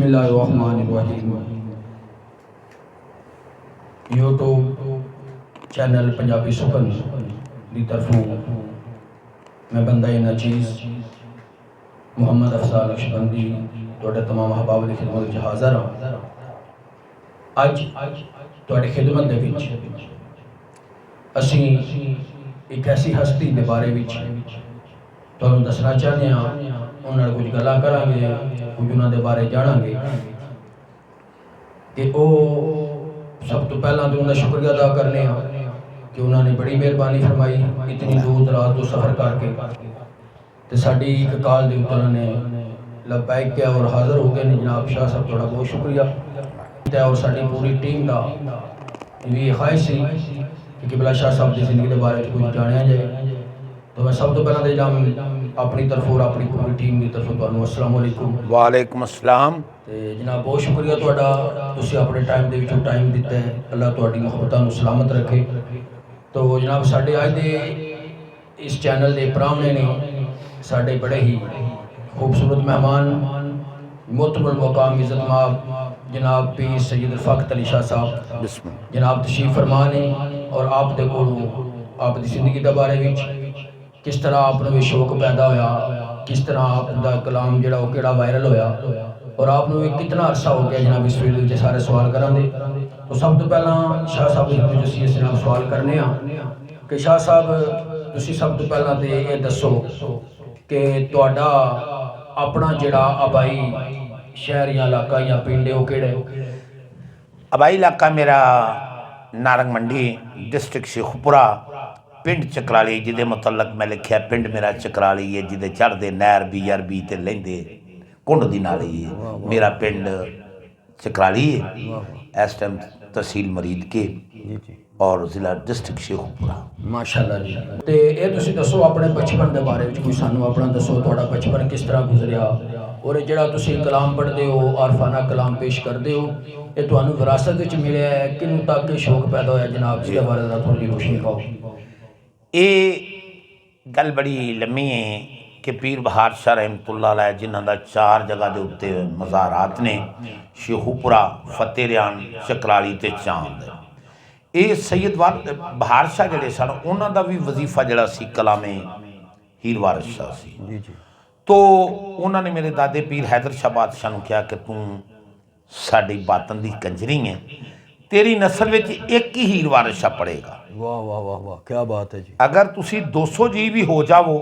बिस्मिल्लाहिर्रहमानिर्रहीम। YouTube channel Punjabi सुखन की तरफों मैं बंदा नचीज़ मुहम्मद अफसार नक्शबंदी तुहाडे तमाम अहबाब की खिदमत में हाज़र हाँ। अज तुहाडी खिदमत दे विच असीं एक ऐसी हस्ती के बारे में तुहानूं दसना चाहते हाँ। उन्हां नाल कुछ गल्लां करांगे, कुछ उन्हां दे बारे जाणांगे कि वो सब तो पहला तो उनका शुक्रिया अदा करने कि उन्होंने बड़ी मेहरबानी फरमाई इतनी दूर दराज तो सफ़र करके तो साड़ी एक कॉल के उत्तर ने लबैक किया और हाज़र हो गए। जनाब शाह साहब थोड़ा बहुत शुक्रिया और साड़ी पूरी टीम का भी ख्वाहिश सी कि किबला शाह साहब की जिंदगी के बारे में कुछ जानिया जाए। तो मैं सब तो पहला तो जनाब अपनी तरफ और अपनी पूरी टीम की तरफ तुहानूं अस्सलाम वालेकुम। वालेकुम अस्सलाम। तो जनाब बहुत शुक्रिया तुहाडा, तुसीं अपने टाइम के विचों टाइम दिता है। अल्लाह तुहाडी मुहब्बतां नूं सलामत रखे। तो जनाब साडे अज दे इस चैनल के प्राहुणे ने साडे बड़े ही खूबसूरत मेहमान मोतबर मुकाम इज़्ज़त माब जनाब पीर सैयद फ़ाकत अली शाह साहब जनाब तशरीफ फरमा ने और आप दे कोलों आप दी जिंदगी के बारे में किस तरह आप भी शौक पैदा होया, किस तरह आपका कलाम जोड़ा वो केड़ा वायरल होया और आपको कितना अरसा हो गया जनाब इस फील्ड में सारे सवाल करांगे। तो सब तो पहला शाह साहब जी इस जनाब सवाल करने कि शाह साहब तुसीं सब तो पहला तो ये दसो कि तुहाडा अपना जोड़ा आबाई शहर या इलाका या पिंड है वो केड़ा है? आबाई इलाका मेरा नारंग मंडी डिस्ट्रिक्ट शेखुपुरा पिंड चकराली जिदे मुतलक मैं लिखिया पिंड मेरा चकराली है जिदे चढ़ते नहर BRB ते लेंदे कुंड दी नाली है। मेरा पिंड चकराली है इस टाइम तहसील मरीद के और ज़िला डिस्ट्रिक्ट शेखुपुरा। माशाअल्लाह जी। तो ये तुसीं दसो अपने बचपन के बारे में कोई सानू अपना दसो तुहाडा बचपन किस तरह गुजरिया और जिहड़ा तुसीं कलाम पढ़ते हो आरफाना कलाम पेश करते हो ये तुहानू विरासत विच मिलिया है किनू तक के शौक पैदा होया जनाब इसके बारे में थोड़ी रोशनी पाओ। ये गल बड़ी लम्मी है कि पीर बहार शाह रहमतुल्लाह अलैह जिन्हां दा 4 जगह के उत्ते मज़ारात ने शेखुपुरा फतेह रियान चकराली ते चांद। ये सैयद बहार शाह जिहड़े सन उन्हां दा भी वजीफा जिहड़ा सी कलामे हीर वारिस शाह सी। तो उन्होंने मेरे दादे पीर हैदर शाह बादशाह नूं कहा कि तू साडी बातन दी कंजरी है तेरी नस्ल में एक ही हीर वारिस शाह पड़ेगा। वाह वाह वाह वाह क्या बात है जी। अगर तुसी 200 जी भी हो जावो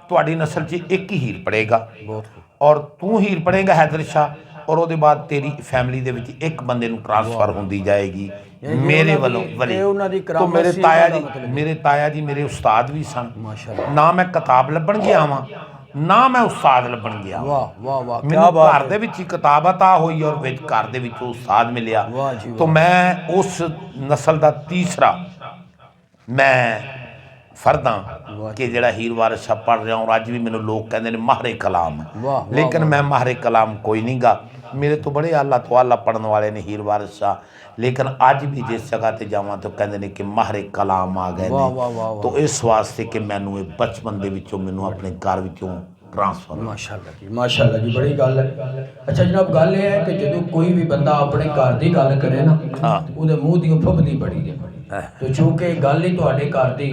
तुहाडी नस्ल च एक ही हीर पड़ेगा और तू हीर पड़ेगा हैदर शाह और उसके बाद तेरी फैमिली दे विच एक बंदे नूं ट्रांसफर होंदी जाएगी मेरे वालों वली। तो मेरे ताया जी मेरे उस्ताद भी सन। ना मैं किताब लभण गया वां ना मैं उस्ताद लभण गया। मैनूं घर दे विच ही किताब अता होई और विच घर दे विच उस्ताद मिलिया। तो मैं उस नस्ल दा तीसरा मैं फर्द हाँ कि जिहड़ा हीर वारिस शाह पढ़ रहा हूँ। अज भी मैनूं लोग कहंदे ने माहरे कलाम लेकिन मैं माहरे कलाम कोई नहीं गा। मेरे तो बड़े आला तो आला पढ़ने वाले ने हीर वारिस शाह लेकिन अज भी जिस जगह ते जावां तो कहंदे ने कि माहरे कलाम आ गए ने। तो इस वास्ते कि मैनूं बचपन दे विचों मैनूं अपने घर विचों ट्रांसफर। माशाअल्लाह जी बड़ी गल है। अच्छा जनाब गल यह है कि जो कोई भी बंदा अपने घर की गल करे ना उहदे मूँह दी फुबदी बड़ी है। तो चूंकि गल ही तुहाडे घर दी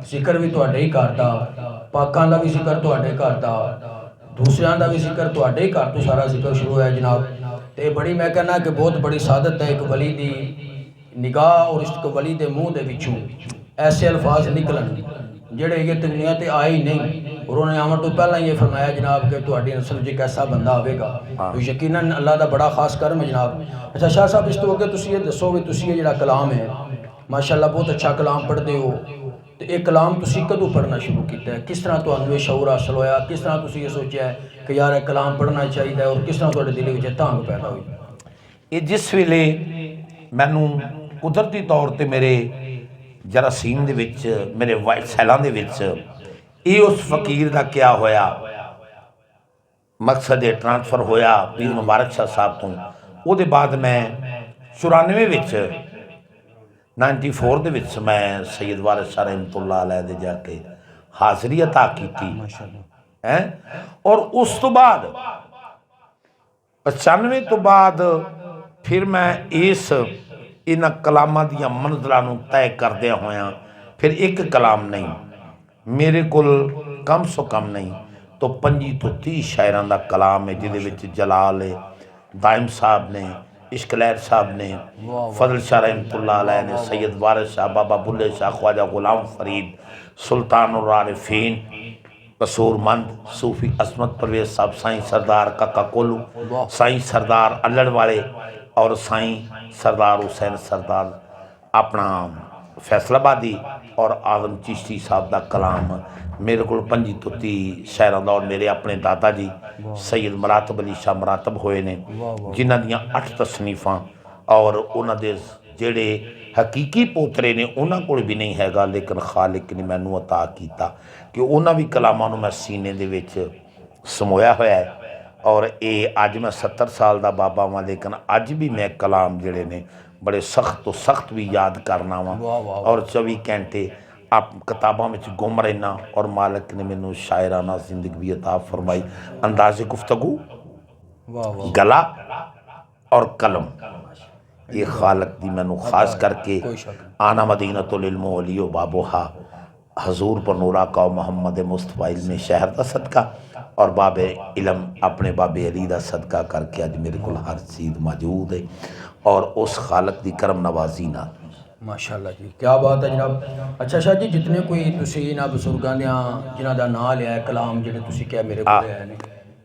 जिक्र भी तुहाडे ही घर दा पाकां दा भी जिक्र तुहाडे घर दा दूसरियां दा भी जिक्र तुहाडे ही घर तो सारा जिक्र शुरू होया जनाब। तो बड़ी मैं कहना कि बहुत बड़ी सादत है एक वली दी निगाह और इस वली दे मूँह दे विचों ऐसे अल्फाज निकलन जेड़े ये दुनिया ते आए ही नहीं और उन्होंने आवन तो पहला ये फरमाया जनाब कि तुहाडी नस्ल च एक ऐसा बंदा आवेगा। तो यकीनन अल्लाह दा बड़ा खास करम है जनाब। अच्छा शाह साहब इस तो अगे तुसीं ये दसो भी तुसीं ये जिहड़ा कलाम है माशाअल्लाह बहुत अच्छा कलाम पढ़ते हो तो ये कलाम तुसीं कदों पढ़ना शुरू किया है किस तरह तुहानूं ये शऊर हासिल होया किस तरह तुसीं ये सोचा है कि यार कलाम पढ़ना चाहिए और किस तरह तुहाडे दिल विच तांग पैदा हुई? ये जिस वेले मैनूं कुदरती तौर पर मेरे जरासीम दे विच मेरे वाइट सैलां दे विच ये उस फकीर का क्या होया मकसद ट्रांसफर होया पीर मुबारक शाह साहब तो वो बाद मैं 94 विच 94 दे विच मैं सैयद वारिस शाह रहमतुल्लाह अलैह दे जाके हाज़री अता की है और उस तो बाद 95 ਤੋਂ ਬਾਅਦ ਫਿਰ ਮੈਂ ਇਹਨਾਂ ਕਲਾਮਾਂ ਦੀਆਂ ਮੰਜ਼ਿਲਾਂ ਨੂੰ ਤੈਅ ਕਰਦਿਆਂ ਹੋਇਆਂ ਫਿਰ ਇੱਕ ਕਲਾਮ ਨਹੀਂ, ਮੇਰੇ ਕੋਲ ਕਮ ਸੋ ਕਮ ਨਹੀਂ ਤਾਂ 25 ਤੋਂ 30 ਸ਼ਾਇਰਾਂ ਦਾ ਕਲਾਮ ਹੈ, ਜਿਹਦੇ ਵਿੱਚ ਜਲਾਲ ਹੈ, ਦਾਇਮ ਸਾਹਿਬ ਨੇ, इश्क लहर साहब ने, फजल शाह रहमतुल्लाह अलैह ने, सैयद वारिस शाह, बाबा बुल्ले शाह, ख्वाजा गुलाम फरीद, सुल्तान उर आरिफीन, कसूरमंद, सूफी असमत परवेज साहब, साईं सरदार काका कोलू, साईं सरदार अल्लड़ वाले और साईं सरदार हुसैन सरदार अपना फैसलाबादी और आजम चिश्ती साहब का कलाम मेरे को 25 ਤੋਂ 30 शायरों का और मेरे अपने दादा जी सैयद मरातब अली शाह मरातब होए ने, जिन्हां दियां 8 तसनीफां और उन्होंने जेड़े हकीकी पोतरे ने उन्होंने कोल भी नहीं हैगा, लेकिन खालिक ने मैनू अता किया कि उन्होंने भी कलामां नूं मैं सीने दे विच समोया होया है। और ये अज मैं 70 साल का बाबा वां, लेकिन अज भी मैं कलाम जेड़े ने बड़े सख्त तो सख्त भी याद करना वा और 24 घंटे आप किताबों में गुम रहना। और मालिक ने मैनू शायराना जिंदगी भी अता फरमाई, अंदाज़े गुफ्तगू, गला और कलम, ये खालक दी मैनू खास करके आना मदीनतुल इल्म वलियो बाबोहा हजूर पर नूरा का मोहम्मद मुस्तफा इल्म शहर का सदका और बाबे इलम अपने बाबे अली का सदका करके अज मेरे को हर चीज़ मौजूद है और उस खालक की करम नवाजी ना। माशाअल्लाह जी, क्या बात है जनाब। अच्छा शाह जी, जितने कोई तुसी इन्हां बजुर्गों जिन्हां दा नाम लिया है, कलाम जिहड़े तुसी कहा मेरे को है ने,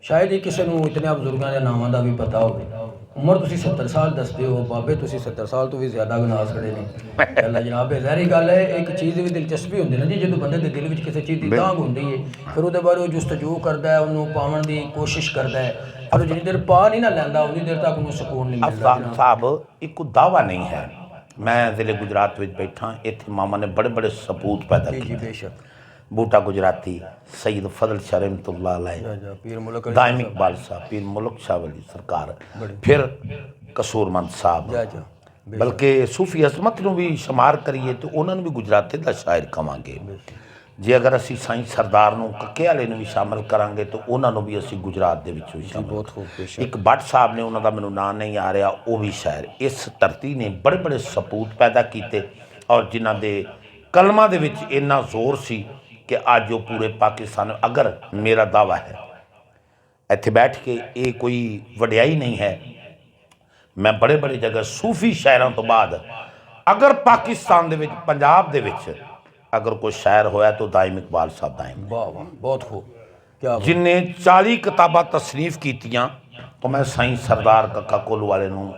शायद ही किसी नूं इतने बजुर्गों के नामां दा भी पता होवे। उम्र तुसी 70 साल दसदे हो, बाबे तुसी 70 साल तो भी ज़्यादा गना खड़े ने। अल्लाह जनाब, ज़ाहिर गल है एक चीज़ भी दिलचस्पी होंदी ना जी, जो बंदे के दिल में किसी चीज़ की तांग होंदी है, फिर वो बारे जुस्तजू करता है, उन्होंने पावन की कोशिश करता है, फिर जिन्नी देर पा नहीं ना लैंदा उन्नी देर तक उन्हें सुकून नहीं मिलता। साहब एक दावा नहीं है, मैं ज़िले गुजरात में बैठा, इतने मामा ने बड़े बड़े सपूत पैदा किए। बेशक बूटा गुजराती, सैयद फजल शाह रहमतुल्लाह अलैह, दाइम इकबाल साहब, पीर मुल्क शाह वली सरकार, फिर कसूरमंद साहब, बल्कि सूफी असमत नूं भी शुमार करिए तो उन्होंने भी गुजराती का शायर कहांगे। जे अगर असी साईं सरदार नूं कक्के वाले नूं भी शामिल करांगे तो उन्होंने भी असी गुजरात दे विचों शामिल। एक भट्ट साहब ने, उन्होंने मैनूं नाम नहीं आ रहा, वो भी शायर। इस धरती ने बड़े बड़े सपूत पैदा किए और जिन्हां दे कलमां दे विच इन्ना जोर सी कि अज वो पूरे पाकिस्तान, अगर मेरा दावा है इत्थे बैठ के ये कोई वड्याई नहीं है, मैं बड़े बड़े जगह सूफी शायरों तो बाद अगर पाकिस्तान दे विच, पंजाब दे विच अगर कोई शायर होया तो दाइम इकबाल साहब दाइम, वाह वाह, बहुत खूब, क्या जिन्हें 40 किताबां तसनीफ कीतियां। तो मैं साईं सरदार काका कोलू वाले नूं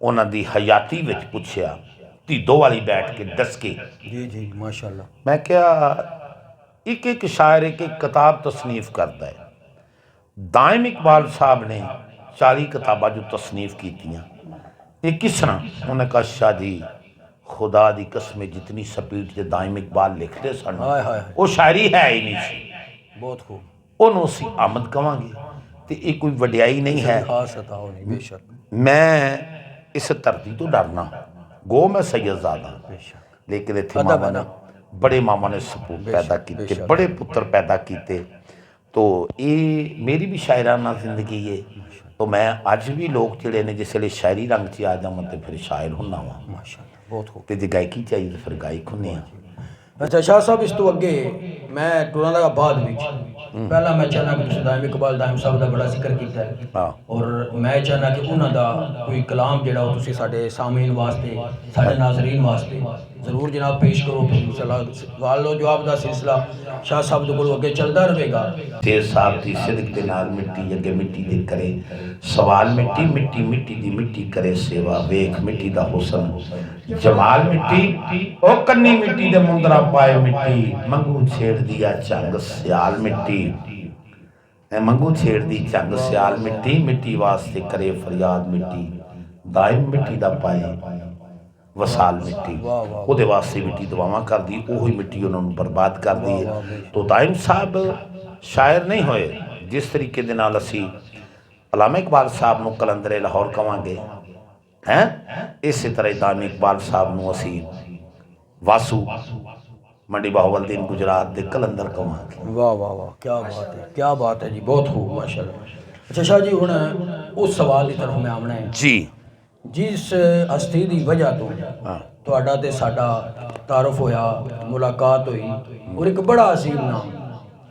उन्हां दी हयाती विच पुछया, ढीडो वाली बैठ के दस के, जी जी माशाअल्लाह, मैं क्या एक एक शायर एक एक किताब तसनीफ करता है। दाइम इकबाल साहब ने 40 किताबां जो तसनीफ कीतियां, ये किस तरह? उन्हें कहा शाह जी खुदा दी कसम, जितनी स्पीड से दाइम इकबाल लिखते सन वो शायरी है ही नहीं सी। बहुत खूब, उन्होंने असी आमद कवांगे तो ये कोई वड्याई नहीं है। बेशक मैं इस धरती तो डरना, गो मैं सैयदजादा, लेकिन इत्थे मामा ने बड़े मामा ने सपूत पैदा किए, बड़े पुत्र पैदा किए। तो ये मेरी भी शायराना जिंदगी है। तो मैं अज भी लोग जिहड़े ने जिस वेले शायरी रंग च आ जावां तो फिर शायर हुन्ना वा, माशाअल्लाह, बहुत खूब। तो जे गायकी चाहिए तो फिर गायक हुन्ने आ। अच्छा शाह साहब, इस तो अगे मैं टुरना लगा बाद में, पहला मैं चाहना कि तुसीं दाइम इकबाल दाइम साहब का बड़ा जिक्र किया है, और मैं चाहना कि उन्हों का कोई कलाम जिहड़ा वो तुसीं साडे सामीन वास्ते, साडे नाज़रीन वास्ते जरूर जनाब पेश करो। सवाल जवाब का सिलसिला शाह साहब के कोल अगे चलता रहेगा। शेर साहब की सिदक दे नाल मिट्टी अगे मिट्टी दे करे सवाल, मिट्टी मिट्टी मिट्टी दी मिट्टी करे सेवा, वेख मिट्टी दा हुसन जमाल, मिट्टी ओ कन्नी मिट्टी दे मुंदरा पाए मिट्टी, मंगू छेड़ दिया चंग सियाल मिट्टी, मंगू छेड़ दी चंग सियाल मिट्टी, मिट्टी वास्ते करे फरियाद मिट्टी, दाइम मिट्टी दा पाए वसाल मिट्टी, ਉਹਦੇ वास्ते मिट्टी दुआवां कर दी, ਉਹੀ मिट्टी उन्होंने बर्बाद कर दी है। तो दाइम साहब शायर नहीं होए जिस तरीके दे नाल असी अलामा इकबाल साहब नूं कलंदरे लाहौर कवांगे हैं, इस तरह दाइम इकबाल साहब नूं असी वासू मंडी बाहुवलदीन गुजरात दे कलंदर कवांगे। वाह वाह वाह, क्या बात है, क्या बात है जी, बहुत खूब माशाअल्लाह। ਅੱਛਾ ਸ਼ਾਹ ਜੀ, ਹੁਣ ਉਸ ਸਵਾਲ ਦੀ ਤਰਫ ਮੈਂ ਆਉਣਾ ਹੈ ਜੀ। ਜਿਸ ਹਸਤੀ ਦੀ ਵਜ੍ਹਾ ਤੋਂ ਤੁਹਾਡਾ ਤੇ ਸਾਡਾ ਤਾਰਫ ਹੋਇਆ, ਮੁਲਾਕਾਤ ਹੋਈ, ਔਰ ਇੱਕ ਬੜਾ ਅਸੀਮ ਨਾਮ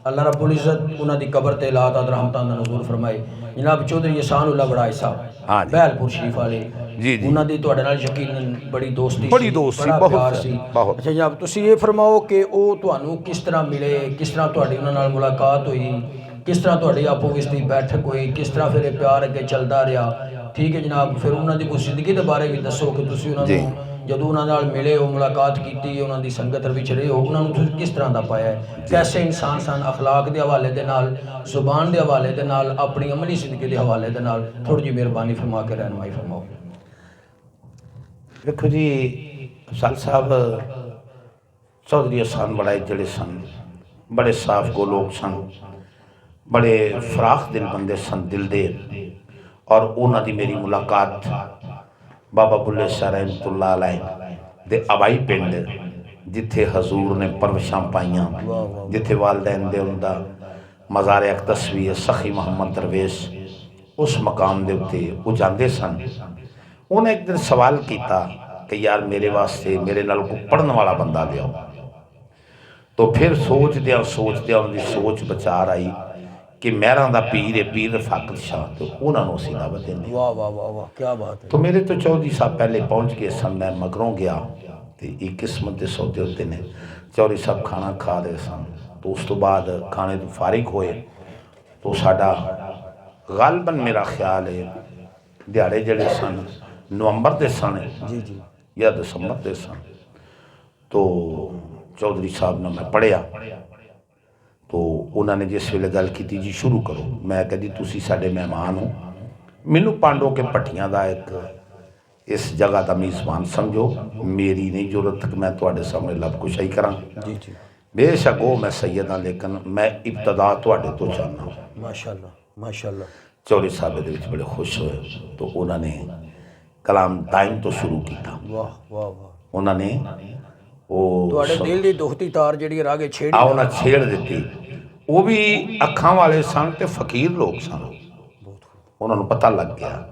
ਅੱਲਾਹ ਰੱਬੁਲ ਇੱਜ਼ਤ ਉਹਨਾਂ ਦੀ ਕਬਰ ਤੇ ਲਾ ਤਾਦ ਰਹਿਮਤਾਂ ਦਾ ਨਜ਼ੂਲ ਫਰਮਾਏ, ਜਨਾਬ ਚੌਧਰੀ ਅਹਿਸਾਨੁੱਲਾਹ ਬੜਾਈ ਸਾਹਿਬ ਬਹਿਲਪੁਰ ਸ਼ਰੀਫ ਵਾਲੇ। ਜੀ ਜੀ। ਉਹਨਾਂ ਦੀ ਤੁਹਾਡੇ ਨਾਲ ਯਕੀਨਨ ਬੜੀ ਦੋਸਤੀ ਬੜੀ ਦੋਸਤੀ, ਬੜਾ ਬਹੁਤ ਪਿਆਰ ਸੀ। ਬਹੁਤ। ਅੱਛਾ ਜਨਾਬ, ਤੁਸੀਂ ਇਹ ਫਰਮਾਓ ਕਿ ਉਹ ਤੁਹਾਨੂੰ ਕਿਸ ਤਰ੍ਹਾਂ ਮਿਲੇ, ਕਿਸ ਤਰ੍ਹਾਂ ਤੁਹਾਡੀ ਉਹਨਾਂ ਨਾਲ ਮੁਲਾਕਾਤ ਹੋਈ, ਕਿਸ ਤਰ੍ਹਾਂ ਤੁਹਾਡੀ ਆਪੋ ਵਿੱਚ ਦੀ ਬੈਠਕ ਹੋਈ, ਕਿਸ ਤਰ੍ਹਾਂ ਫਿਰ ਇਹ ਪਿਆਰ ਅੱਗੇ ਚੱਲਦਾ ਰਿਹਾ। ਠੀਕ ਹੈ ਜਨਾਬ, ਫਿਰ ਉਹਨਾਂ ਦੀ ਕੋਈ ਜ਼ਿੰਦਗੀ ਦੇ ਬਾਰੇ ਵੀ ਦੱਸੋ ਕਿ ਤੁਸੀਂ ਉਹਨਾਂ ਨੂੰ ਜਦੋਂ ਉਹਨਾਂ ਨਾਲ ਮਿਲੇ ਹੋ, ਮੁਲਾਕਾਤ ਕੀਤੀ, ਉਹਨਾਂ ਦੀ ਸੰਗਤ ਵਿੱਚ ਰਹੇ ਹੋ, ਉਹਨਾਂ ਨੂੰ ਤੁਸੀਂ ਕਿਸ ਤਰ੍ਹਾਂ ਦਾ ਪਾਇਆ ਹੈ, ਕੈਸੇ ਇਨਸਾਨ ਸਨ, ਅਖਲਾਕ ਦੇ ਹਵਾਲੇ ਦੇ ਨਾਲ, ਜ਼ੁਬਾਨ ਦੇ ਹਵਾਲੇ ਦੇ ਨਾਲ, ਆਪਣੀ ਅਮਲੀ ਜ਼ਿੰਦਗੀ ਦੇ ਹਵਾਲੇ ਦੇ ਨਾਲ ਥੋੜੀ ਜਿਹੀ ਮਿਹਰਬਾਨੀ ਫਰਮਾ ਕੇ ਰਹਿਨਮਾਈ ਫਰਮਾਓ। ਦੇਖੋ ਜੀ, ਅਫਜ਼ਾਲ ਸਾਹਿਬ ਚੌਧਰੀ ਅਹਿਸਾਨ ਬੜਾਈ ਜਿਹੜੇ ਸਨ, ਬੜੇ ਸਾਫ਼ ਗੋ ਲੋਕ ਸਨ, ਬੜੇ ਫਰਾਖ ਦਿਲ ਬੰਦੇ ਸਨ, ਦਿਲ ਦੇ। ਔਰ ਉਹਨਾਂ ਦੀ ਮੇਰੀ ਮੁਲਾਕਾਤ ਬਾਬਾ ਬੁੱਲੇ ਸ਼ਾਹ ਰਹਿਮਤੁल्लाह ਅਲੈਹ ਦੇ ਆਬਾਈ ਪਿੰਡ, ਜਿੱਥੇ ਹਜ਼ੂਰ ਨੇ ਪਰਵਸ਼ਾਂ ਪਾਈਆਂ, ਜਿੱਥੇ ਵਾਲदैन ਦੇ ਉਹਦਾ ਮਜ਼ਾਰ ਅਕਦਸ ਵੀ ਹੈ, ਸਖੀ ਮੁਹੰਮਦ ਦਰਵੇਸ਼, ਉਸ ਮਕਾਮ ਦੇ ਉੱਤੇ ਉਹ ਜਾਂਦੇ ਸਨ। ਉਹਨੇ ਇੱਕ ਦਿਨ ਸਵਾਲ ਕੀਤਾ ਕਿ ਯਾਰ ਮੇਰੇ ਵਾਸਤੇ ਮੇਰੇ ਨਾਲ ਕੋਈ ਪੜ੍ਹਨ ਵਾਲਾ ਬੰਦਾ ਲਿਆਓ। तो फिर सोचद्या उनकी सोच विचार आई कि मेहरां दा पीर है, पीर रफाकत शाह, तो उन्होंने असीं दावत देनी। वाह वाह वाह वाह, क्या बात है। तो मेरे तो चौधरी साहब पहले पहुँच गए सन, मैं मगरों गया तो एक किस्मत के सौदे होते ने। चौधरी साहब खाना खा रहे सन, तो उस तो बाद खाने तो फारिग होए तो साडा गालबन मेरा ख्याल है दिहाड़े जड़े सन नवंबर के सन जी जी या दिसंबर के सन। तो चौधरी साहब ने मैं पढ़िया तो उन्होंने जिस वेले गल की जी शुरू करो, मैं कह दी तुसी साडे मेहमान हो, मैनू पांडो के भट्टियां का एक इस जगह का मेज़बान समझो, मेरी नहीं जरूरत कि मैं तुहाडे सामने लब कुशाई करा। जी जी बेशक वो मैं सैयद हाँ, लेकिन मैं इब्तदा तुहाडे तो चाहना। माशाअल्लाह माशाअल्लाह। चौधरी साहब दे विच बड़े खुश होए तो उन्होंने कलाम दाइम तो शुरू किया। वाह वाह वाह। उन्होंने ਤੁਹਾਡੇ ਦਿਲ ਦੀ ਦੁਖਤੀ ਤਾਰ ਜਿਹੜੀ ਰਾਗੇ ਛੇੜੀ ਉਹਨਾਂ ਛੇੜ ਦਿੱਤੀ। ਉਹ ਵੀ ਅੱਖਾਂ ਵਾਲੇ ਸਨ ਤੇ ਫਕੀਰ ਲੋਕ ਸਨ, ਉਹਨਾਂ ਨੂੰ ਪਤਾ ਲੱਗ ਗਿਆ।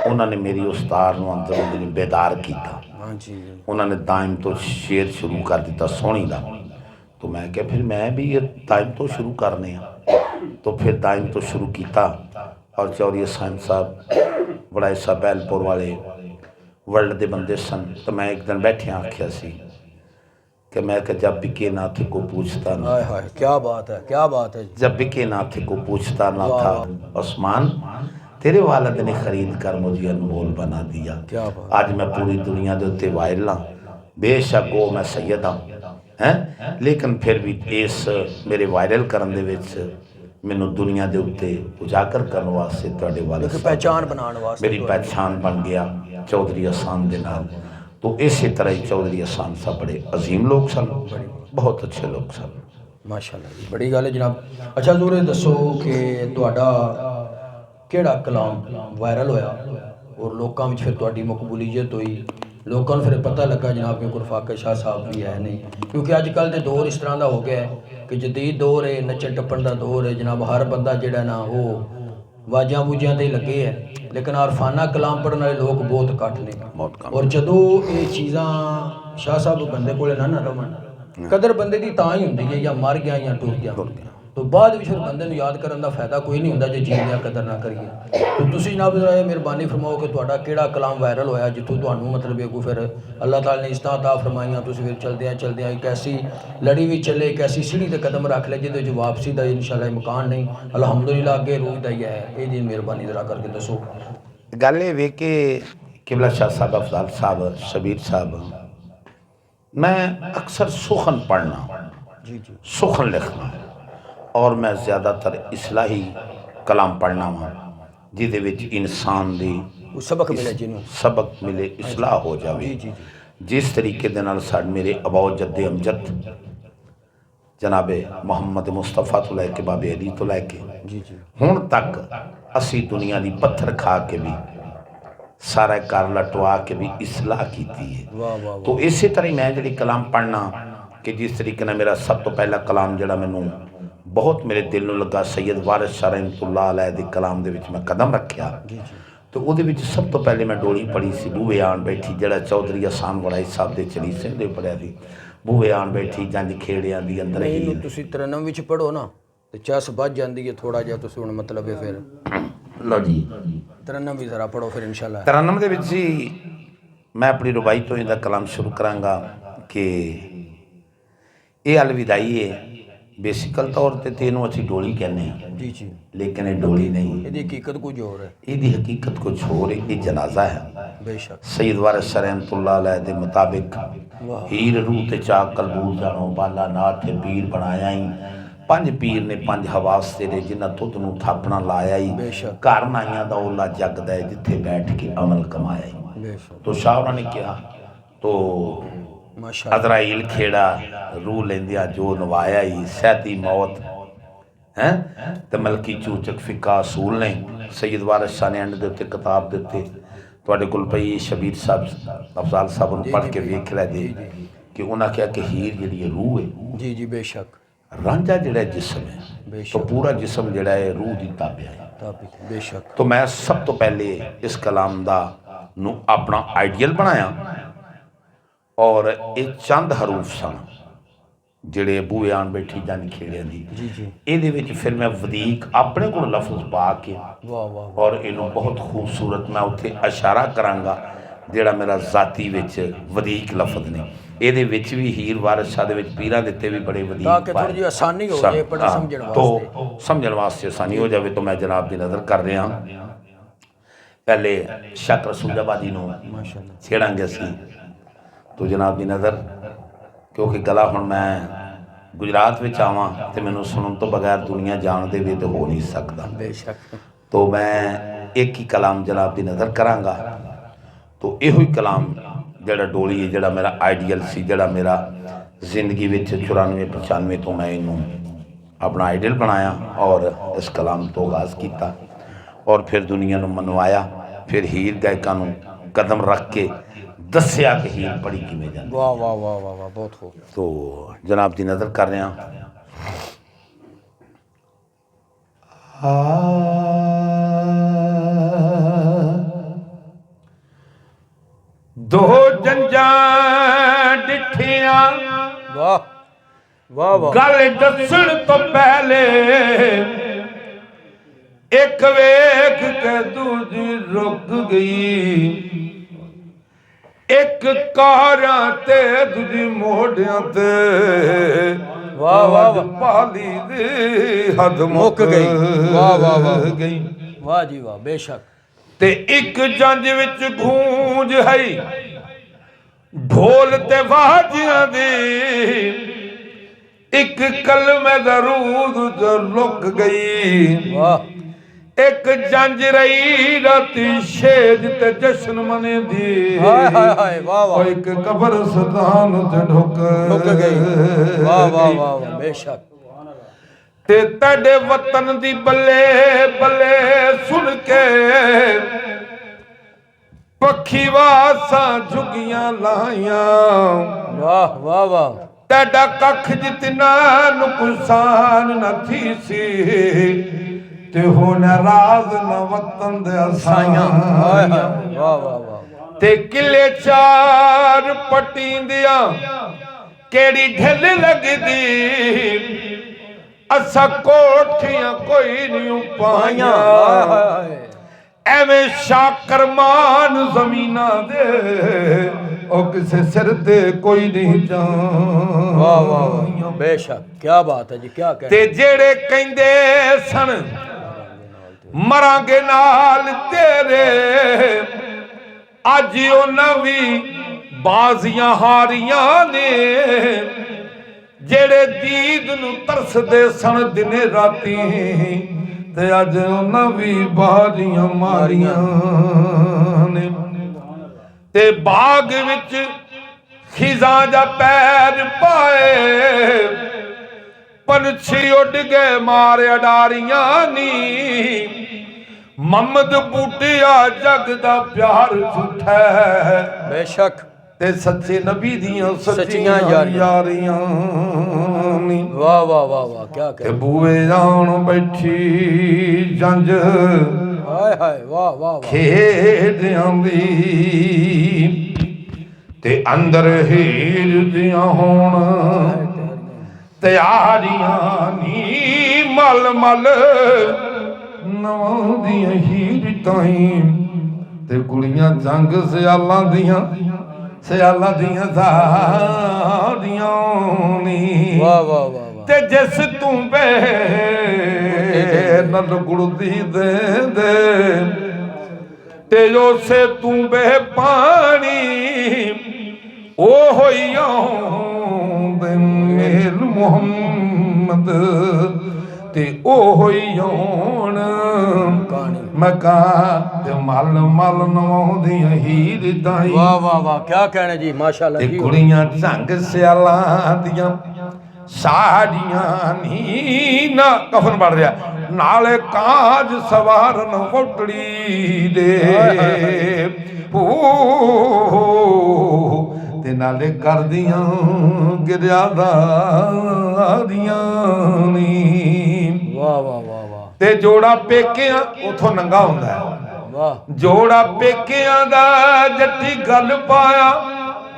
ਉਹਨਾਂ ਨੇ ਮੇਰੀ ਉਸ ਤਾਰ ਨੂੰ ਅੰਦਰੋਂ ਅੰਦਰ ਬੇਦਾਰ ਕੀਤਾ। ਹਾਂਜੀ, ਉਹਨਾਂ ਨੇ दाइम तो शेर शुरू कर दिता सोहनी का। तो मैं क्या फिर मैं भी ये दाइम तो शुरू करने, तो फिर दाइम तो शुरू किया। और चौधरी अहसान साहब बड़ा सा बैलपुर वाले वर्ल्ड के बंदे सन। तो मैं एक दिन बैठे आख्या सी कि मैं जब बिके नाथ को पूछता ना, हाय हाय क्या बात है, क्या बात है। जब बिके नाथ को पूछता ना था उस्मान, तेरे वालिद ने खरीद कर मुझे अनमोल बना दिया। क्या बात। आज मैं पूरी दुनिया के उत्ते वायरल हाँ, बेशक वो मैं सैयद हाँ हैं, लेकिन फिर भी इस मेरे वायरल करने दे विच मैनू दुनिया के उत्ते उजागर करने वास्ते तुहाडे वाले पहचान बनाने वास्ते मेरी पहचान बन गया चौधरी अहसान दे नाल। तो इसी तरह ही चौधरी अहसान साहब बड़े अजीम लोग सन, बहुत अच्छे लोग सन। माशाअल्लाह जी, बड़ी गल है जनाब। अच्छा जरूर दसो कि तुहाडा किहड़ा कलाम वायरल होया और लोगों में फिर तुहाडी मकबूलीयत हुई, लोगों को फिर पता लगा जनाब कि गुरफाकत शाह साहब भी है नहीं, क्योंकि अजकल तो दौर इस तरह का हो गया है कि जदीद दौर है, नचन टप्पन का दौर है जनाब। हर बंदा जिहड़ा ना वो वाजा बूजियां ते लगे है, लेकिन आरफाना कलाम पढ़ने वाले लोग बहुत घट ने। और जदों ये चीज़ां शाह साहब बंदे कोले ना रवन, कदर बंदे की तां ही हुंदी है या मर गया या टुर गया, तो बाद फिर बंदे नूं याद करन दा फायदा कोई नहीं हुंदा जे जींदियां कदर ना करिए। तो तुसीं जनाब जरा ये मेहरबानी फरमाओ कि तुहाडा किहड़ा कलाम वायरल होया जित्थों तुहानूं मतलब ये कोई फिर अल्लाह ताला ने इस्ता अता फरमाइयां, तुसीं फिर चलदियां एक ऐसी लड़ी भी चले, एक ऐसी सीढ़ी ते कदम रख ले जिहदे च वापसी दा इंशाअल्लाह इम्कान नहीं, अल्हम्दुलिल्लाह अगे रूह दा ही है। ये दी मेहरबानी जरा करके दसो। गल ये वे कि किबला शाह साहब, अफजाल साहब, शबीर साहब, मैं अक्सर सुखन पढ़ना, जी जी सुखन लिखना, और मैं ज़्यादातर इस्लाही कलाम पढ़ना वा जिहदे विच इंसान दी सबक मिले, जिन्हों सबक मिले, इसलाह हो जाए। जी जी जिस तरीके दे नाल साड मेरे अबाउ जद्दे अमजद जनाबे मुहम्मद मुस्तफा तो लैके बाबे अली तो लैके जी जी हुण तक असी दुनिया दी पत्थर खा के भी सारा घर लटवा के भी इसलाह की है। वाह वाह। तो इसी तरह मैं जी कलाम पढ़ना कि जिस तरीके ने मेरा सब तो पहला कलाम जड़ा मैनू ਬਹੁਤ ਮੇਰੇ ਦਿਲ ਨੂੰ ਲੱਗਾ। ਸੈयद ਵਾਰਿਸ ਸ਼ਾਹ ਰਹਿਮਤੁल्लाह अलैह ਦੇ ਕਲਾਮ ਦੇ ਵਿੱਚ ਮੈਂ ਕਦਮ ਰੱਖਿਆ ਤੇ ਉਹਦੇ ਵਿੱਚ ਸਭ ਤੋਂ ਪਹਿਲੇ ਮੈਂ ਡੋਲੀ ਪੜ੍ਹੀ ਸੀ ਬੂਹੇ ਆਣ ਬੈਠੀ, ਜਿਹੜਾ ਚੌਧਰੀ ਅਹਿਸਾਨ ਵੜਾਈ ਸਾਹਿਬ ਦੇ ਚਲੀ ਸਿੰਘ ਦੇ ਪੜ੍ਹਿਆ ਸੀ। ਬੂਹੇ ਆਣ ਬੈਠੀ ਜੰਜ ਖੇੜਿਆਂ ਦੀ ਅੰਦਰ ਹੀ। ਤੁਸੀਂ 93 ਵਿੱਚ ਪੜੋ ਨਾ ਤੇ ਚਸ ਵੱਜ ਜਾਂਦੀ ਹੈ ਥੋੜਾ ਜਿਹਾ। ਤੁਸੀਂ ਹੁਣ ਮਤਲਬ ਹੈ ਫਿਰ ਲਓ ਜੀ 93 ਵੀ ਜ਼ਰਾ ਪੜੋ ਫਿਰ ਇਨਸ਼ਾਅੱਲਾ। 93 ਦੇ ਵਿੱਚ ਹੀ ਮੈਂ ਆਪਣੀ ਰਵਾਈ ਤੋਂ ਇਹਦਾ ਕਲਾਮ ਸ਼ੁਰੂ ਕਰਾਂਗਾ ਕਿ ਇਹ ਅਲਵਿਦਾਈ ਹੈ। ਬੇਸਿਕਲ ਤੌਰ ਤੇ ਇਹਨੂੰ ਅਸੀਂ ਡੋਲੀ ਕਹਿੰਦੇ ਹਾਂ ਜੀ ਜੀ, ਲੇਕਿਨ ਇਹ ਡੋਲੀ ਨਹੀਂ, ਇਹਦੀ ਹਕੀਕਤ ਕੁਝ ਹੋਰ ਹੈ। ਇਹਦੀ ਹਕੀਕਤ ਕੁਝ ਹੋਰ ਹੈ। ਇਹ ਜਨਾਜ਼ਾ ਹੈ। ਬੇਸ਼ੱਕ ਸੈयद ਵਾਰਿਸ ਸ਼ਾਹ ਰਹਿਮਤੁल्लाह अलैह ਦੇ ਮੁਤਾबिक ਹੀਰ ਰੂਹ ਤੇ ਚਾਕ ਕਲਬੂਲ ਜਾਣੋ ਬਾਲਾ ਨਾਥ ਤੇ ਪੀਰ ਬਣਾਇਆ ਹੀ। ਪੰਜ ਪੀਰ ਨੇ ਪੰਜ ਹਵਾਸ ਤੇਰੇ ਜਿਨ੍ਹਾਂ ਤੁਧ ਨੂੰ ਥਾਪਣਾ ਲਾਇਆ ਹੀ। ਘਰ ਨਾਈਆਂ ਦਾ ਓਲਾ ਜਗਦਾ ਹੈ ਜਿੱਥੇ ਬੈਠ ਕੇ ਅਮਲ ਕਮਾਇਆ ਹੀ। ਬੇਸ਼ੱਕ तो शाह ने कहा तो अजराइल खेड़ा रूह लेंदिया जो नवाया ही सैती मौत है तो मलकी चूचक फिका असूल ने सैयद वारिस शाह ने एंड दे उत्ते किताब दे उत्ते तुहाडे कोल पई शबीर साहब अफजाल साहब नूं पढ़ के वेख लै दे कि उन्हां कहा कि हीर जिहड़ी रूह है जी जी बेशक, रांझा जिहड़ा जिस्म है तो पूरा जिस्म जिहड़ा है रूह दी ताबे है। बेशक तो मैं सब तो पहले इस कलाम दा ਨੂੰ ਆਪਣਾ ਆਈਡੀਅਲ ਬਣਾਇਆ ਔਰ ਇਹ ਚੰਦ ਹਰੂਫ ਸਨ ਜਿਹੜੇ ਬੂਹੇ ਆਣ ਬੈਠੀ ਜੰਜ ਖੇੜਿਆਂ ਦੀ। ਜੀ ਜੀ, ਇਹਦੇ ਵਿੱਚ ਫਿਰ ਮੈਂ ਵਧੀਕ ਆਪਣੇ ਕੋਲ ਲਫ਼ਜ਼ ਪਾ ਕੇ ਵਾਹ ਵਾਹ ਔਰ ਇਹਨੂੰ ਬਹੁਤ ਖੂਬਸੂਰਤ ਮੈਂ ਉੱਥੇ ਇਸ਼ਾਰਾ ਕਰਾਂਗਾ ਜਿਹੜਾ ਮੇਰਾ ਜ਼ਾਤੀ ਵਿੱਚ ਵਧੀਕ ਲਫ਼ਜ਼ ਨੇ। ਇਹਦੇ ਵਿੱਚ ਵੀ ਹੀਰ ਵਾਰਿਸ ਸ਼ਾਹ ਦੇ ਵਿੱਚ ਪੀਰਾਂ ਦਿੱਤੇ ਵੀ ਬੜੇ ਵਧੀਕ ਤਾਂ ਕਿ ਥੋੜੀ ਜਿਹੀ ਆਸਾਨੀ ਹੋ ਜਾਏ ਪੜ੍ਹਨ ਸਮਝਣ ਵਾਸਤੇ। तो समझने वास्ते आसानी हो जाए तो मैं जनाब की नज़र कर रहा हाँ। पहले शक रसूलाबादी नूं छेड़ांगे असी तो जनाब की नज़र क्योंकि गला हुण मैं गुजरात में आवां तो मैनूं सुनन तो बगैर दुनिया जानते भी तो हो नहीं सकता। बेशक तो मैं एक ही कलाम जनाब की नज़र करांगा। तो इहो ही कलाम जिहड़ा डोली है जिहड़ा मेरा आइडियल सी जिहड़ा मेरा जिंदगी में 94-95 तो मैं इनू अपना आइडियल बनाया और इस कलाम तो आगाज़ किया और फिर दुनिया नूं मनवाया। फिर हीर गायकां नूं कदम रख के दस्या कि हीर पढ़ी किवें जांदी। वाह वाह वाह वाह वाह, बहुत खूब। तो जनाब की नज़र कर रहे हैं। दो जंजा डिठिया वाह वाह वाह, गल दसण तो पहले एक वेख के दूजी रुक गई। एक कारां ते दूजी मोढ़ियां ते वाह वाह वाह, पाली दी हद मुक गई। वाह वाह वाह गई। वाह जी वाह, बेशक। ते एक जंज विच गूंज है ढोल ते वाजियां दी। एक कलमे दरूद जो लुक गई। वाह, एक जंज रही राती शेज ते जश्न मने दी। हाय हाय हाय, वाह वाह, एक कब्रस्तान ते ढुक गई। वाह वाह वाह वाह, बेशक। ते तेरे वतन दी बल्ले बल्ले सुन के पखी वासा झुगियां लाइया। वाह वाह वाह, तेरा कख जितना नुकसान न थी सी ते होने राज न वतन दे असाइयां। वाह वाह वाह, ते किले चार पटींदिया केड़ी ढिल लगदी। असा कोठियां कोई नहीं पाइयां। एवें शाकर मान जमीना दे ओ किसे सिर ते कोई नहीं जान। वाह वाह वाह, बेशक। क्या बात है जी, क्या कहते। ते जेड़े कहंदे सन मरांगे नाल तेरे अज उन्हां भी बाजियां हारियां ने। जेड़े दीद नूं तरसदे सन दिने राती ते अज उन्हां भी बाजियां मारियां ने। ते बाग विच खिज़ां जा पैर पाए पंछी उड़ गए मारे अडारियां नी। ममद बूटिया जग दा प्यार झूठा है बेशक। ਤੇ ਸੱਚੇ ਨਬੀ ਦੀਆਂ ਸੱਚੀਆਂ ਸੱਚੀਆਂ ਯਾਰੀਆਂ ਨੀ। ਵਾਹ ਵਾਹ ਵਾਹ ਵਾਹ ਕੀ ਤੇ ਕਹਿ ਬੂਏ ਜਾਣ ਬੈਠੀ ਜੰਜ ਹਾਏ ਹਾਏ ਵਾਹ ਵਾਹ ਵਾਹ ਖੇਡਿਆਂ ਦੀ ਤੇ ਅੰਦਰ ਹੀਰ ਦੀਆਂ ਹੋਣ ਤਿਆਰੀਆਂ ਨੀ। ਮਲ ਮਲ ਨਵਾਂ ਦੀਆਂ ਹੀਰ ਤਾਈਂ ਤੇ ਕੁੜੀਆਂ ਜੰਗ ਸਿਆਲਾਂ ਦੀਆਂ ਸਾਰੀਆਂ ਨੀ। ਵਾਹ ਵਾਹ ਵਾਹ ਵਾਹ ਤੇ ਜਿਸ ਤੂੰ ਬੇ ਨਲ ਗੁੜਦੀ ਦੇ ਤੇ ਉਸੇ ਤੂੰ ਬੇ ਪਾਣੀ ਉਹ ਹੋਈ ਆਉਂਦੇ ਮੇਲ ਮੁਹੰਮਦ ਤੇ ਉਹ ਹੋਈ ਆਉਣ ਮਕਾ ਤੇ ਮਲ ਮਲ ਨਵਾਉਂਦੀਆਂ ਹੀਰ ਦਾਈ। ਵਾਹ ਵਾਹ ਵਾਹ ਕੀ ਕਹਿਣਾ ਜੀ ਮਾਸ਼ਾਅੱਲਾ ਤੇ ਜੀ। ਕੁੜੀਆਂ ਝੰਗ ਸਿਆਲਾਂ ਦੀਆਂ ਸਾੜੀਆਂ ਨੀ ਨਾ ਕਫਨ ਬਣ ਰਿਹਾ ਨਾਲੇ ਕਾਜ ਸਵਾਰਨ ਵੋਟੜੀ ਦੇ ਤੇ ਨਾਲੇ ਕਰਦੀਆਂ ਗਿਰਿਆਦਾਰੀਆਂ ਨੀ। ਵਾਹ ਵਾਹ ਵਾਹ ਵਾਹ ਤੇ ਜੋੜਾ ਪੇਕਿਆਂ ਉਥੋਂ ਨੰਗਾ ਹੁੰਦਾ ਹੈ। ਵਾਹ ਜੋੜਾ ਪੇਕਿਆਂ ਦਾ ਜੱਟੀ ਗੱਲ ਪਾਇਆ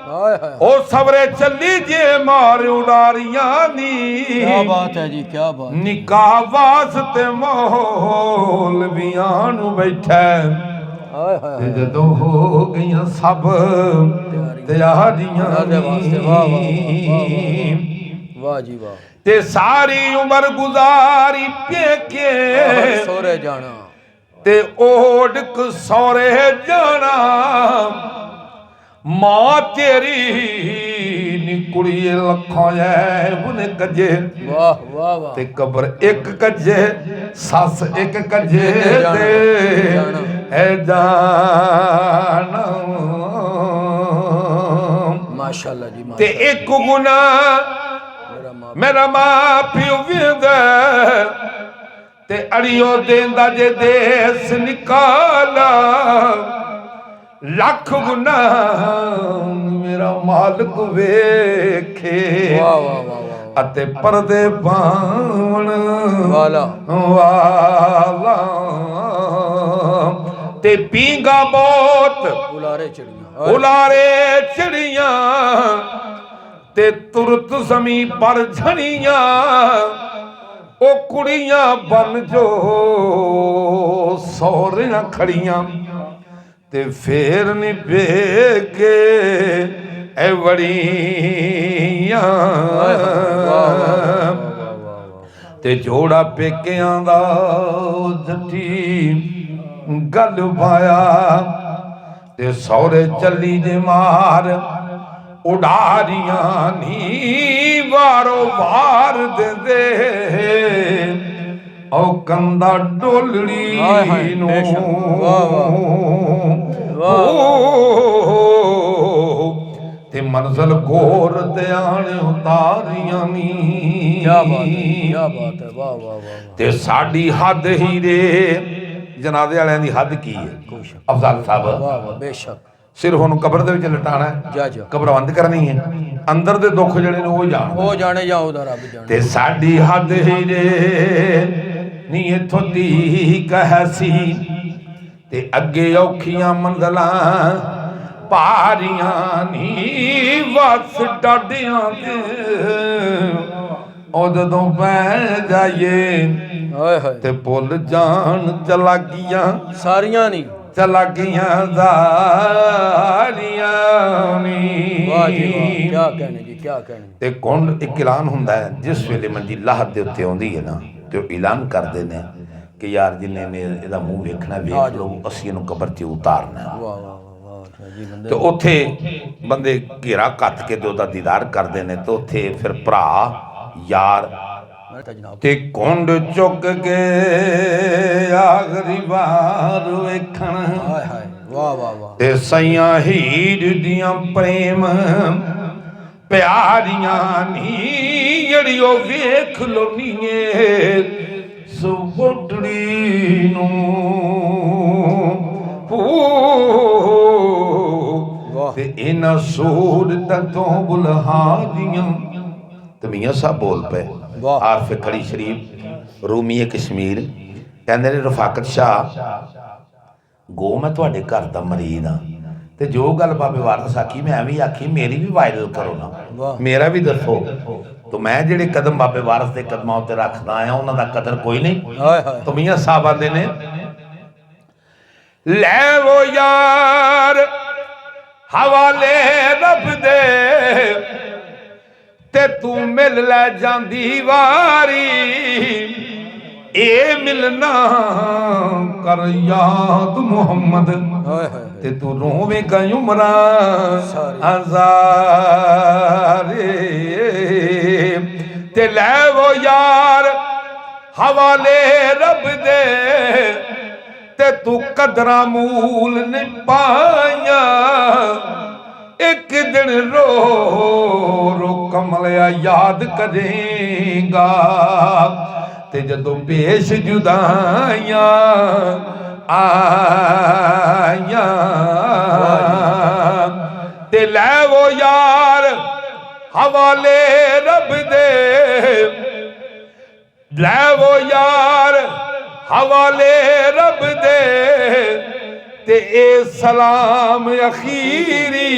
ਹਾਏ ਹਾਏ ਉਹ ਸਵਰੇ ਚੱਲੀ ਜੇ ਮਾਰ ਉਡਾਰੀਆਂ ਨੀ। ਕੀ ਬਾਤ ਹੈ ਜੀ ਕੀ ਬਾਤ। ਨਿਕਾਹ ਵਾਸਤੇ ਮੌਲਵੀਆਂ ਨੂੰ ਬੈਠਾ ਹਾਏ ਹਾਏ ਤੇ ਜਦੋਂ ਹੋ ਗਈਆਂ ਸਭ ਤਿਆਰੀਆਂ ਦੇ ਵਾਸਤੇ ਵਾਹ ਵਾਹ ਨੀ। ਵਾਹ ਜੀ ਵਾਹ ਤੇ ਸਾਰੀ ਉਮਰ ਗੁਜ਼ਾਰੀ ਪੇਕੇ ਸੋਰੇ ਜਾਣਾ ਤੇ ਓੜਕ ਸੌਰੇ ਜਾਣਾ। ਮਾਂ ਤੇਰੀ ਨੀ ਕੁੜੀਏ ਲੱਖਾਂ ਐ ਉਹਨੇ ਕੱਜੇ ਵਾਹ ਵਾਹ ਵਾਹ ਤੇ ਕਬਰ ਇੱਕ ਕੱਜੇ ਸੱਸ ਇੱਕ ਕੱਜੇ ਤੇ ਐ ਜਾਣਾ ਮਾਸ਼ਾਅੱਲਾ ਜੀ ਤੇ ਇੱਕ ਗੁਨਾਹ ਮੇਰਾ ਮਾਂ ਪਿਓ ਵੇਂਦਾ ਤੇ ਅੜਿਓ ਦੇਂਦਾ ਜੇ ਦੇਸ ਨਿਕਾਲਾ ਲੱਖ ਗੁਨਾਹ ਮੇਰਾ ਮਾਲਕ ਵੇਖੇ ਵਾਹ ਵਾਹ ਵਾਹ ਵਾਹ ਅਤੇ ਪਰਦੇ ਪਾਵਣ ਵਾਲਾ ਤੇ ਪੀਂਗਾ ਬਹੁਤ ਉਲਾਰੇ ਚੜੀਆਂ ਤੇ ਤੁਰਤ ਜ਼ਮੀਂ ਪਰ ਝਣੀਆਂ ਉਹ ਕੁੜੀਆਂ ਬਨ ਜੋ ਸਹੁਰਿਆਂ ਖੜੀਆਂ ਤੇ ਫੇਰ ਨੀ ਵੇਖੇ ਐ ਵੜੀਆਂ ਤੇ ਜੋੜਾ ਪੇਕਿਆਂ ਦਾ ਜੱਟੀ ਗੱਲ ਪਾਇਆ ਤੇ ਸਹੁਰੇ ਚੱਲੀ ਜੇ ਮਾਰ ਉਡਾਰੀਆਂ ਨੀ ਵਾਰੋ ਵਾਰ ਦਿੰਦੇ ਉਹ ਕੰਦਾ ਡੋਲੜੀ ਨੂੰ ਤੇ ਮੰਜ਼ਲ ਗੋਰ ਤੇ ਆਣ ਉਤਾਰੀਆਂ ਨੀ। ਕੀ ਬਾਤ ਹੈ ਕੀ ਬਾਤ ਹੈ ਵਾਹ ਵਾਹ ਵਾਹ ਤੇ ਸਾਡੀ ਹੱਦ ਹੀਰੇ ਜਨਾਜ਼ੇ ਵਾਲਿਆਂ ਦੀ ਹੱਦ ਕੀ ਹੈ ਅਫਜ਼ਲ ਸਾਹਿਬ। ਵਾਹ ਵਾਹ ਬੇਸ਼ੱਕ ਸਿਰਫ ਉਹਨੂੰ ਕਬਰ ਦੇ ਵਿੱਚ ਲਟਾਣਾ ਹੈ ਜਾ ਜਾ ਕਬਰ ਬੰਦ ਕਰਨੀ ਹੈ ਅੰਦਰ ਦੇ ਦੁੱਖ ਜਿਹੜੇ ਨੇ ਉਹ ਜਾਣੇ ਜਾਂ ਉਹਦਾ ਰੱਬ ਜਾਣੇ। ਤੇ ਸਾਡੀ ਹੱਦ ਹੀਰੇ ਨੀ ਇਥੋਂ ਦੀ ਕਹਿ ਸੀ ਤੇ ਅੱਗੇ ਔਖੀਆਂ ਮੰਜ਼ਲਾਂ ਭਾਰੀਆਂ ਨੀ ਵਸ ਡਾਡਿਆਂ ਦੇ ਉਹ ਜਦੋਂ ਪੈ ਜਾਈਏ ਹਾਏ ਹਾਏ ਤੇ ਭੁੱਲ ਜਾਣ ਚਲਾਕੀਆਂ ਸਾਰੀਆਂ ਨਹੀਂ ਚਲਾਕੀਆਂ ਜ਼ਾਰੀਆਂ ਨੀ। ਵਾਹ ਜੀ ਵਾਹ ਕੀ ਕਹਿਣੇ ਜੀ ਕੀ ਕਹਿਣੇ। ਤੇ ਕੁੰਡ ਇੱਕ ਐਲਾਨ ਹੁੰਦਾ ਹੈ ਜਿਸ ਵੇਲੇ ਮੰਜੀ ਲਾਹਤ ਦੇ ਉੱਤੇ ਆਉਂਦੀ ਹੈ ਨਾ ਤੇ ਉਹ ਐਲਾਨ ਕਰਦੇ ਨੇ ਕਿ ਯਾਰ ਜਿੰਨੇ ਨੇ ਇਹਦਾ ਮੂੰਹ ਵੇਖਣਾ ਵੇਖ ਲਓ ਅਸੀਂ ਇਹਨੂੰ ਕਬਰ 'ਚ ਉਤਾਰਨਾ। ਵਾਹ ਵਾਹ ਵਾਹ ਜੀ ਬੰਦੇ ਤੇ ਉੱਥੇ ਬੰਦੇ ਘੇਰਾ ਕੱਤ ਕੇ ਤੇ ਉਹਦਾ ਦੀਦਾਰ ਕਰਦੇ ਨੇ ਤੇ ਉੱਥੇ ਫਿਰ ਭਰਾ ਯਾਰ ਤੇ ਕੁੰਡ ਚੁੱਕ ਕੇ ਆਖਰੀ ਵਾਰ ਵੇਖਣ ਹਾਏ ਹਾਏ ਵਾਹ ਵਾਹ ਵਾਹ ਤੇ ਸਈਆਂ ਹੀਰ ਦੀਆਂ ਪ੍ਰੇਮ ਪਿਆਰੀਆਂ ਨੀ ਜਿਹੜੀਓ ਵੇਖ ਲੋ ਨੀਏ ਸੁਬੜੜੀ ਨੂੰ ਤੇ ਇਹਨਾਂ ਸੂਰਤਾਂ ਤੋਂ ਬੁਲਹਾ ਦੀਆਂ ਤੇ ਮੀਆਂ ਸਾਹਿਬ ਬੋਲ ਪਏ। ਆਰਫ ਖੜੀ ਸ਼ਰੀਫ ਰੂਮੀ ਕਸ਼ਮੀਰ ਕਹਿੰਦੇ ਨੇ ਰਫਾਕਤ ਸ਼ਾਹ ਗੋ ਮੈਂ ਤੁਹਾਡੇ ਘਰ ਦਾ ਮਰੀਦ ਹਾਂ ਤੇ ਜੋ ਗੱਲ ਬਾਬੇ ਵਾਰਸ ਆਖੀ ਮੈਂ ਐਵੇਂ ਆਖੀ ਮੇਰੀ ਵੀ ਵਾਇਰਲ ਕਰੋ ਨਾ, ਮੇਰਾ ਵੀ ਦੱਸੋ। ਤੇ ਮੈਂ ਜਿਹੜੇ ਕਦਮ ਬਾਬੇ ਵਾਰਸ ਦੇ ਕਦਮਾਂ ਉੱਤੇ ਰੱਖਦਾ ਆ ਉਹਨਾਂ ਦਾ ਕਦਰ ਕੋਈ ਨਹੀਂ। ਤੇ ਮੀਆਂ ਸਾਹਿਬ ਆਂਦੇ ਨੇ ਲੈ ਵੋ ਯਾਰ ਹਵਾਲੇ ਰੱਬ ਦੇ ਤੇ ਤੂੰ ਮਿਲ ਲੈ ਜਾਂਦੀ ਵਾਰੀ ਇਹ ਮਿਲਣਾ ਕਰ ਯਾਦ ਮੁਹੰਮਦ ਤੇ ਤੂੰ ਰੋਵੇਂਗਾ ਉਮਰਾਂ ਹਜ਼ਾਰੇ ਤੇ ਲੈ ਵੋ ਯਾਰ ਹਵਾਲੇ ਰੱਬ ਦੇ ਤੇ ਤੂੰ ਕਦਰਾਂ ਮੂਲ ਨਹੀਂ ਪਾਈਆਂ ਇੱਕ ਦਿਨ ਰੋ ਰੋ ਕਮਲਿਆ ਯਾਦ ਕਰੇਗਾ ਤੇ ਜਦੋਂ ਪੇਸ਼ ਜੁਦਾਈਆਂ ਆਈਆਂ ਤੇ ਲੈ ਵੋ ਯਾਰ ਹਵਾਲੇ ਰੱਬ ਦੇ ਲੈ ਵੋ ਯਾਰ ਹਵਾਲੇ ਰੱਬ ਦੇ ਤੇ ਇਹ ਸਲਾਮ ਅਖੀਰੀ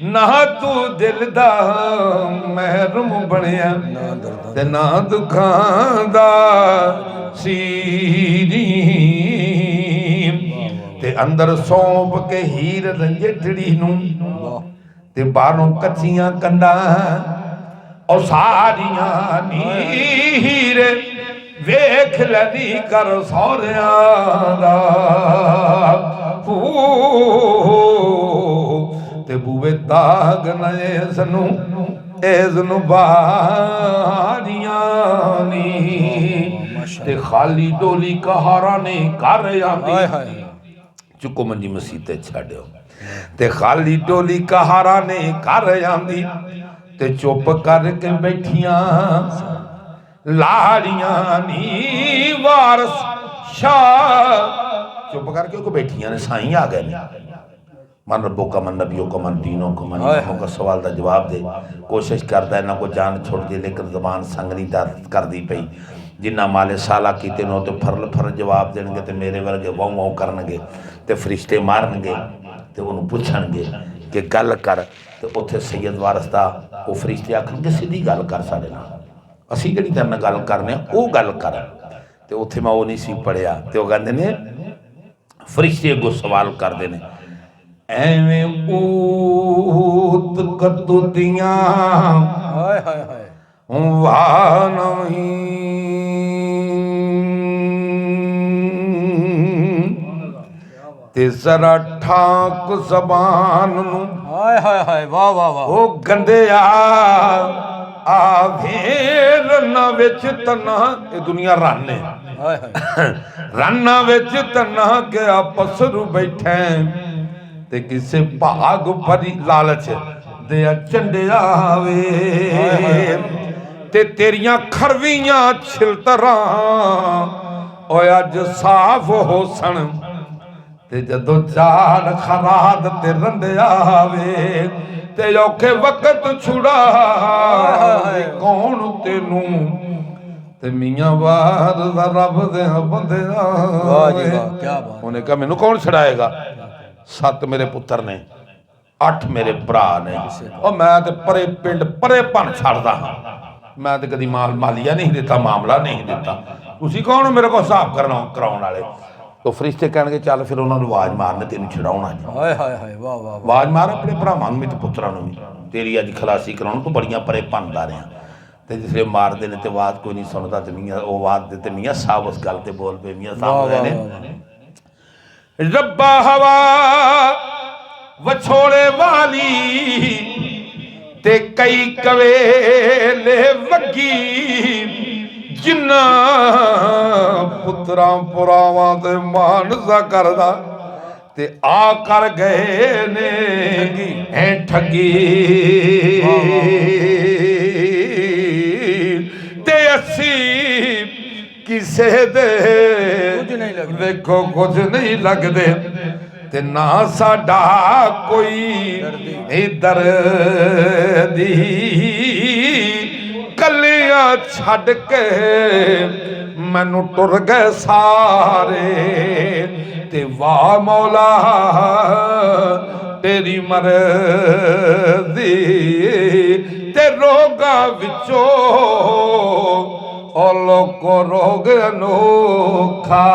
ਨਾ ਤੂੰ ਦਿਲ ਦਾ ਮਹਿਰਮ ਬਣਿਆ ਤੇ ਨਾ ਦੁੱਖਾਂ ਦਾ ਸੀਰੀ ਤੇ ਅੰਦਰ ਸੌਂਪ ਕੇ ਹੀਰ ਰੰਜੜੜੀ ਨੂੰ ਤੇ ਬਾਹਰੋਂ ਕੱਚੀਆਂ ਕੰਡਾਂ ਉਹ ਸਾਰੀਆਂ ਨੀਰ ਵੇਖ ਲੈਣੀ ਕਰ ਸਹੁਰਿਆਂ ਦਾ ਤੇ ਬੂਵੇ ਦਾਗ ਨਏ ਇਸ ਨੂੰ ਬਾਰੀਆਂ ਨੀ ਤੇ ਖਾਲੀ ਡੋਲੀ ਕਹਾਰਾ ਨੇ ਘਰ ਆਂਦੀ ਚੁੱਕੋ ਮੰਜੀ ਮਸੀਤੇ ਛੱਡਿਓ ਤੇ ਖਾਲੀ ਡੋਲੀ ਕਹਾਰਾ ਨੇ ਘਰ ਆਂਦੀ ਤੇ ਚੁੱਪ ਕਰਕੇ ਬੈਠੀਆਂ ਲਾੜੀਆਂ ਨੀ ਵਾਰਸ ਸ਼ਾਹ ਚੁੱਪ ਕਰਕੇ ਕੋ ਬੈਠੀਆਂ ਨੇ ਸਾਈਂ ਆ ਗਏ ਨੇ मन रब्बो का मन नबियों का मन दीनों का मन इमामों का सवाल का जवाब दे कोशिश करता है ना को जान छोड़ दे लेकिन जबान संग नहीं दर्द कर दी पई जिन्ना माले साला कीते नो तो फरल जवाब देंगे तो मेरे वर्गे वाऊ वाऊ करनगे तो फरिश्ते मारनगे तो उन्होंने पूछणगे कि गल कर तो उत्थे सैयद वारस दा वो फरिश्ते आखणगे सीधी गल कर साडे नाल असीं जिहड़ी तेरे नाल गल करने वो गल कर तो उत्थे मैं वो नहीं सी पढ़िया तो वो कहंदे ने फरिश्ते अगों सवाल करदे ने ਐਵੇਂ ਊਤ ਕਤੂਤੀਆਂ ਹਾਏ ਹਾਏ ਹਾਏ ਵਾਹ ਨਹੀਂ ਤੇ ਜ਼ਰਾ ਠਾਕ ਜ਼ਬਾਨ ਨੂੰ ਹਾਏ ਹਾਏ ਹਾਏ ਵਾਹ ਵਾਹ ਵਾਹ ਉਹ ਗੰਦਿਆ ਆਵੇ ਰੰਨਾਂ ਵਿੱਚ ਤਨਾ ਇਹ ਦੁਨੀਆ ਰੰਨ ਹੈ ਹਾਏ ਹਾਏ ਰੰਨਾਂ ਵਿੱਚ ਤਨਾ ਕੇ ਆਪਸ ਨੂੰ ਬੈਠੇ ਤੇ ਕਿਸੇ ਭਾਗ ਭਰੀ ਲਾਲਚ ਦੇ ਚੰਡਿਆ ਵੇ ਤੇ ਤੇਰੀਆਂ ਖਰਵੀਆਂ ਛਿਲਤਰਾਂ ਓਏ ਅੱਜ ਸਾਫ਼ ਹੋਸਣ ਤੇ ਜਦੋਂ ਚਾਲ ਖਰਾਦ ਤੇ ਰੰਡਿਆ ਵੇ ਤੇ ਔਖੇ ਵਕਤ ਛੁੜਾ ਕੌਣ ਤੈਨੂੰ ਤੇ ਮੀਆਂ ਬਾਦ ਦਾ ਰੱਬ ਦੇ ਬੰਦੇ ਦਾ ਵਾਹ ਜੀ ਵਾਹ ਕੀ ਬਾਤ ਉਹਨੇ ਕਹਾ ਮੈਨੂੰ ਕੌਣ ਛੜਾਏਗਾ 7 ਮੇਰੇ ਪੁੱਤਰ ਨੇ 8 ਮੇਰੇ ਭਰਾ ਨੇ ਉਹ ਮੈਂ ਤੇ ਪਰੇ ਪਿੰਡ ਪਰੇ ਭੰਨ ਛੱਡਦਾ ਹਾਂ ਮੈਂ ਤੇ ਕਦੀ ਮਾਲੀਆ ਨਹੀਂ ਦਿੱਤਾ ਮਾਮਲਾ ਨਹੀਂ ਦਿੱਤਾ ਤੁਸੀਂ ਕੌਣ ਮੇਰੇ ਕੋਲ ਹਿਸਾਬ ਕਰਾਉਣ ਵਾਲੇ तो फरिश्ते कहणगे चल फिर उन्होंने आवाज मारने तेन छड़ाउणा हाय हाय हाय वाह वाह आवाज मार अपने भरावां नूं ते पुत्रां नूं भी तेरी अज खलासी कराउण तूं बड़ियां परे भन्नदा रहा ते जिसले मारदे ने ते आवाज कोई नहीं सुणदा ते मियां ओह आवाज ते मियां साहब उस गल ते बोल पे मियां साहब ने रब्बा हवा वछोड़े वाली ते कई कवेले वगी जिन्ना पुत्रां पुरावां ते मानसा करदा ते आ कर गए ने ऐ ठगी ते असी किसे दे देखो कुछ नहीं लगदे ਤੇ ਨਾ ਸਾਡਾ ਕੋਈ ਦਰਦੀ ਕੱਲਿਆਂ ਛੱਡ ਕੇ ਮੈਨੂੰ ਟੁਰ ਗਏ ਸਾਰੇ ਤੇ ਵਾਹ ਮੌਲਾ ਤੇਰੀ ਮਰਜ਼ੀ ਤੇ ਰੋਗਾਂ ਵਿੱਚੋਂ ਉਹ ਲੋਕੋ ਰੋਗ ਅਨੋਖਾ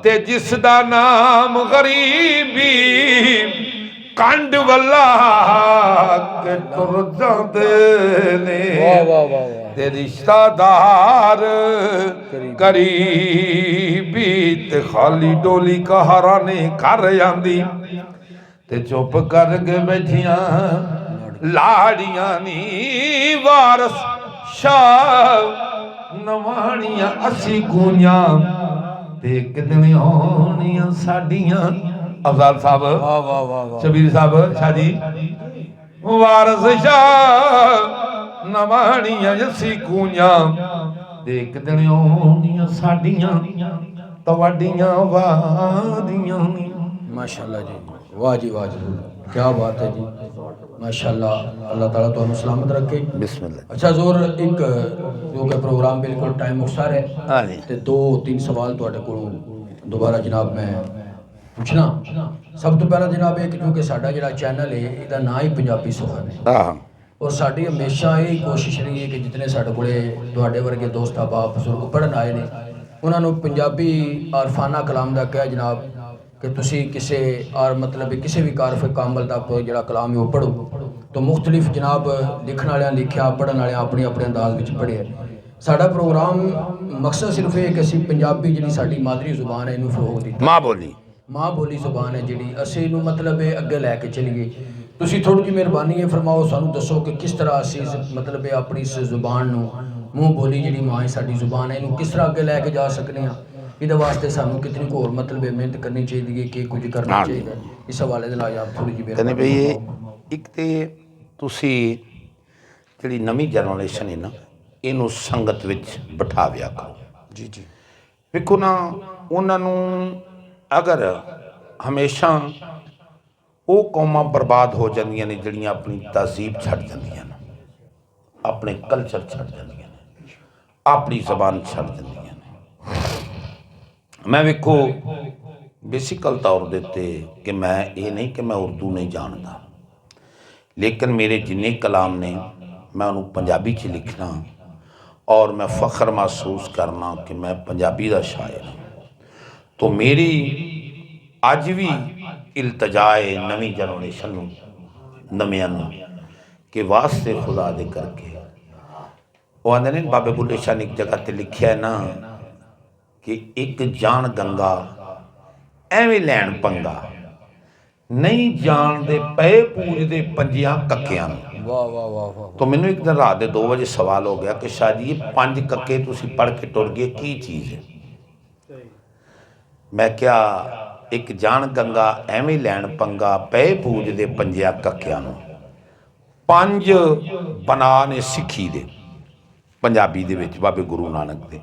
ਤੇ ਜਿਸ ਦਾ ਨਾਮ ਗਰੀਬੀ ਕੰਡ ਵੱਲਾ ਕੇ ਤੁਰ ਜਾਂਦੇ ਨੇ ਤੇ ਰਿਸ਼ਤਾਦਾਰ ਗਰੀਬੀ ਤੇ ਖਾਲੀ ਡੋਲੀ ਕਹਾਰਾ ਨੇ ਘਰ ਆਂਦੀ ਤੇ ਚੁੱਪ ਕਰਕੇ ਬੈਠੀਆਂ ਲਾੜੀਆਂ ਨੀ ਵਾਰਸ ਸ਼ਾਹ ਨਵਾਣੀਆਂ ਅਸੀਂ ਗੂੰਜਾਂ ਤੇ ਕਿਦਣ ਆਉਣੀਆਂ ਸਾਡੀਆਂ ਅਫਜ਼ਾਲ ਸਾਹਿਬ ਵਾਹ ਵਾਹ ਵਾਹ ਸ਼ਬੀਰ ਸਾਹਿਬ ਸ਼ਾਹ ਜੀ ਵਾਰਸ ਸ਼ਾਹ ਨਵਾਣੀਆਂ ਅਸੀਂ ਗੂੰਜਾਂ ਤੇ ਕਿਦਣ ਆਉਣੀਆਂ ਸਾਡੀਆਂ ਤੁਹਾਡੀਆਂ ਵਾਦੀਆਂ माशाल्लाह जी, वाह जी वाह जी, क्या बात है जी, माशाल्लाह। अल्लाह ताला तो हम सलामत रखे। बिस्मिल्लाह। अच्छा जोर एक जो कि प्रोग्राम बिल्कुल टाइम मुख्तार है हाँ जी ते 2-3 सवाल ਤੁਹਾਡੇ ਕੋਲੋਂ दोबारा जनाब मैं ਪੁੱਛਣਾ। ਸਭ ਤੋਂ ਪਹਿਲਾਂ ਜਨਾਬ ਇੱਕ ਜੋ ਕਿ ਸਾਡਾ ਜਿਹੜਾ ਚੈਨਲ ਹੈ ਇਹਦਾ ਨਾਂ ਹੀ ਪੰਜਾਬੀ ਸੁਹਾਨ ਹੈ ਹਾਂ ਔਰ ਸਾਡੀ ਹਮੇਸ਼ਾ ਇਹ ਕੋਸ਼ਿਸ਼ ਰਹੀ ਹੈ ਕਿ ਜਿਤਨੇ ਸਾਡੇ ਕੋਲੇ ਤੁਹਾਡੇ ਵਰਗੇ ਦੋਸਤ ਆਬਾਬ ਬਜ਼ੁਰਗ ਪੜ੍ਹਨ ਆਏ ਨੇ ਉਹਨਾਂ ਨੂੰ ਪੰਜਾਬੀ ਆਰਫਾਨਾ ਕਲਾਮ ਦਾ ਕਿਹਾ ਜਨਾਬ ਕਿ ਤੁਸੀਂ ਕਿਸੇ ਔਰ ਮਤਲਬ ਕਿਸੇ ਵੀ ਕਾਰਫ ਕਾਮਲ ਦਾ ਜਿਹੜਾ ਕਲਾਮ ਹੈ ਉਹ ਪੜ੍ਹੋ ਤਾਂ ਮੁxtਲਿਫ ਜਨਾਬ ਲਿਖਣ ਵਾਲਿਆਂ ਲਿਖਿਆ ਪੜ੍ਹਨ ਵਾਲਿਆਂ ਆਪਣੇ ਆਪਣੇ ਅੰਦਾਜ਼ ਵਿੱਚ ਪੜ੍ਹਿਆ। ਸਾਡਾ ਪ੍ਰੋਗਰਾਮ ਮਕਸਦ ਸਿਰਫ ਇਹ ਕਿ ਅਸੀਂ ਪੰਜਾਬੀ ਜਿਹੜੀ ਸਾਡੀ ਮਾਦਰੀ ਜ਼ੁਬਾਨ ਹੈ ਇਹਨੂੰ ਫਰੋਗ ਦਿੱਤਾ, ਮਾਂ ਬੋਲੀ ਜ਼ੁਬਾਨ ਹੈ ਜਿਹੜੀ ਅਸੀਂ ਇਹਨੂੰ ਮਤਲਬ ਇਹ ਅੱਗੇ ਲੈ ਕੇ ਚੱਲੀਏ। ਤੁਸੀਂ ਥੋੜ੍ਹੀ ਜਿਹੀ ਮਿਹਰਬਾਨੀ ਹੈ ਫਰਮਾਓ ਸਾਨੂੰ ਦੱਸੋ ਕਿ ਕਿਸ ਤਰ੍ਹਾਂ ਅਸੀਂ ਮਤਲਬ ਇਹ ਆਪਣੀ ਇਸ ਜ਼ੁਬਾਨ ਨੂੰ ਮੂੰਹ ਬੋਲੀ ਜਿਹੜੀ ਮਾਂ ਸਾਡੀ ਜ਼ੁਬਾਨ ਹੈ ਇਹਨੂੰ ਕਿਸ ਤਰ੍ਹਾਂ ਅੱਗੇ ਲੈ ਕੇ ਜਾ ਸਕਨੇ ਹਾਂ। ਇਹਦੇ ਵਾਸਤੇ ਸਾਨੂੰ ਕਿਤਨੀ ਹੋਰ ਮਤਲਬ ਮਿਹਨਤ ਕਰਨੀ ਚਾਹੀਦੀ ਹੈ ਕਿ ਕੁਝ ਕਰਨਾ ਚਾਹੀਦਾ। ਇਸ ਹਵਾਲੇ ਦੇ ਨਾਲ ਆਪ ਥੋੜ੍ਹੀ ਜਿਹੀ ਕਹਿੰਦੇ ਬਈ ਇੱਕ ਤੇ ਤੁਸੀਂ ਜਿਹੜੀ ਨਵੀਂ ਜਨਰੇਸ਼ਨ ਹੈ ਨਾ ਇਹਨੂੰ ਸੰਗਤ ਵਿੱਚ ਬਿਠਾਵਿਆ ਕਰੋ। ਜੀ ਜੀ ਵੇਖੋ ਨਾ ਉਹਨਾਂ ਨੂੰ ਅਗਰ ਹਮੇਸ਼ਾ ਉਹ ਕੌਮਾਂ ਬਰਬਾਦ ਹੋ ਜਾਂਦੀਆਂ ਨੇ ਜਿਹੜੀਆਂ ਆਪਣੀ ਤਹਿਜ਼ੀਬ ਛੱਡ ਜਾਂਦੀਆਂ ਨੇ, ਆਪਣੇ ਕਲਚਰ ਛੱਡ ਜਾਂਦੀਆਂ ਨੇ, ਆਪਣੀ ਜ਼ਬਾਨ ਛੱਡ ਜਾਂਦੀਆਂ ਨੇ। ਮੈਂ ਵੇਖੋ ਬੇਸਿਕਲ ਤੌਰ ਦੇ ਉੱਤੇ ਕਿ ਮੈਂ ਇਹ ਨਹੀਂ ਕਿ ਮੈਂ ਉਰਦੂ ਨਹੀਂ ਜਾਣਦਾ, ਲੇਕਿਨ ਮੇਰੇ ਜਿੰਨੇ ਕਲਾਮ ਨੇ ਮੈਂ ਉਹਨੂੰ ਪੰਜਾਬੀ 'ਚ ਲਿਖਣਾ ਔਰ ਮੈਂ ਫਖਰ ਮਹਿਸੂਸ ਕਰਨਾ ਕਿ ਮੈਂ ਪੰਜਾਬੀ ਦਾ ਸ਼ਾਇਰ ਹਾਂ। तो मेरी अज भी इल्तजा है नवी जनरेशन नविया के वास्ते खुदा दे करके वो आते ने बाबे बुल्ले शाह ने एक जगह ते लिखा है ना कि एक जान गंगा एवें लैन पंगा नहीं जानते पे पूजते पंजियां कक्कियां। वाह वाह वाह वाह। तो मैनू एक दिन रात के 2 बजे सवाल हो गया कि शाह जी ये 5 कक्के तुसी पढ़ के टुर गए की चीज़ है। मैं क्या एक जान गंगा एवें लैन पंगा पे पूजते पंजिया कक्कियां नूं। 5 बना ने सिक्खी दे पंजाबी दे विच बाबे गुरु नानक दे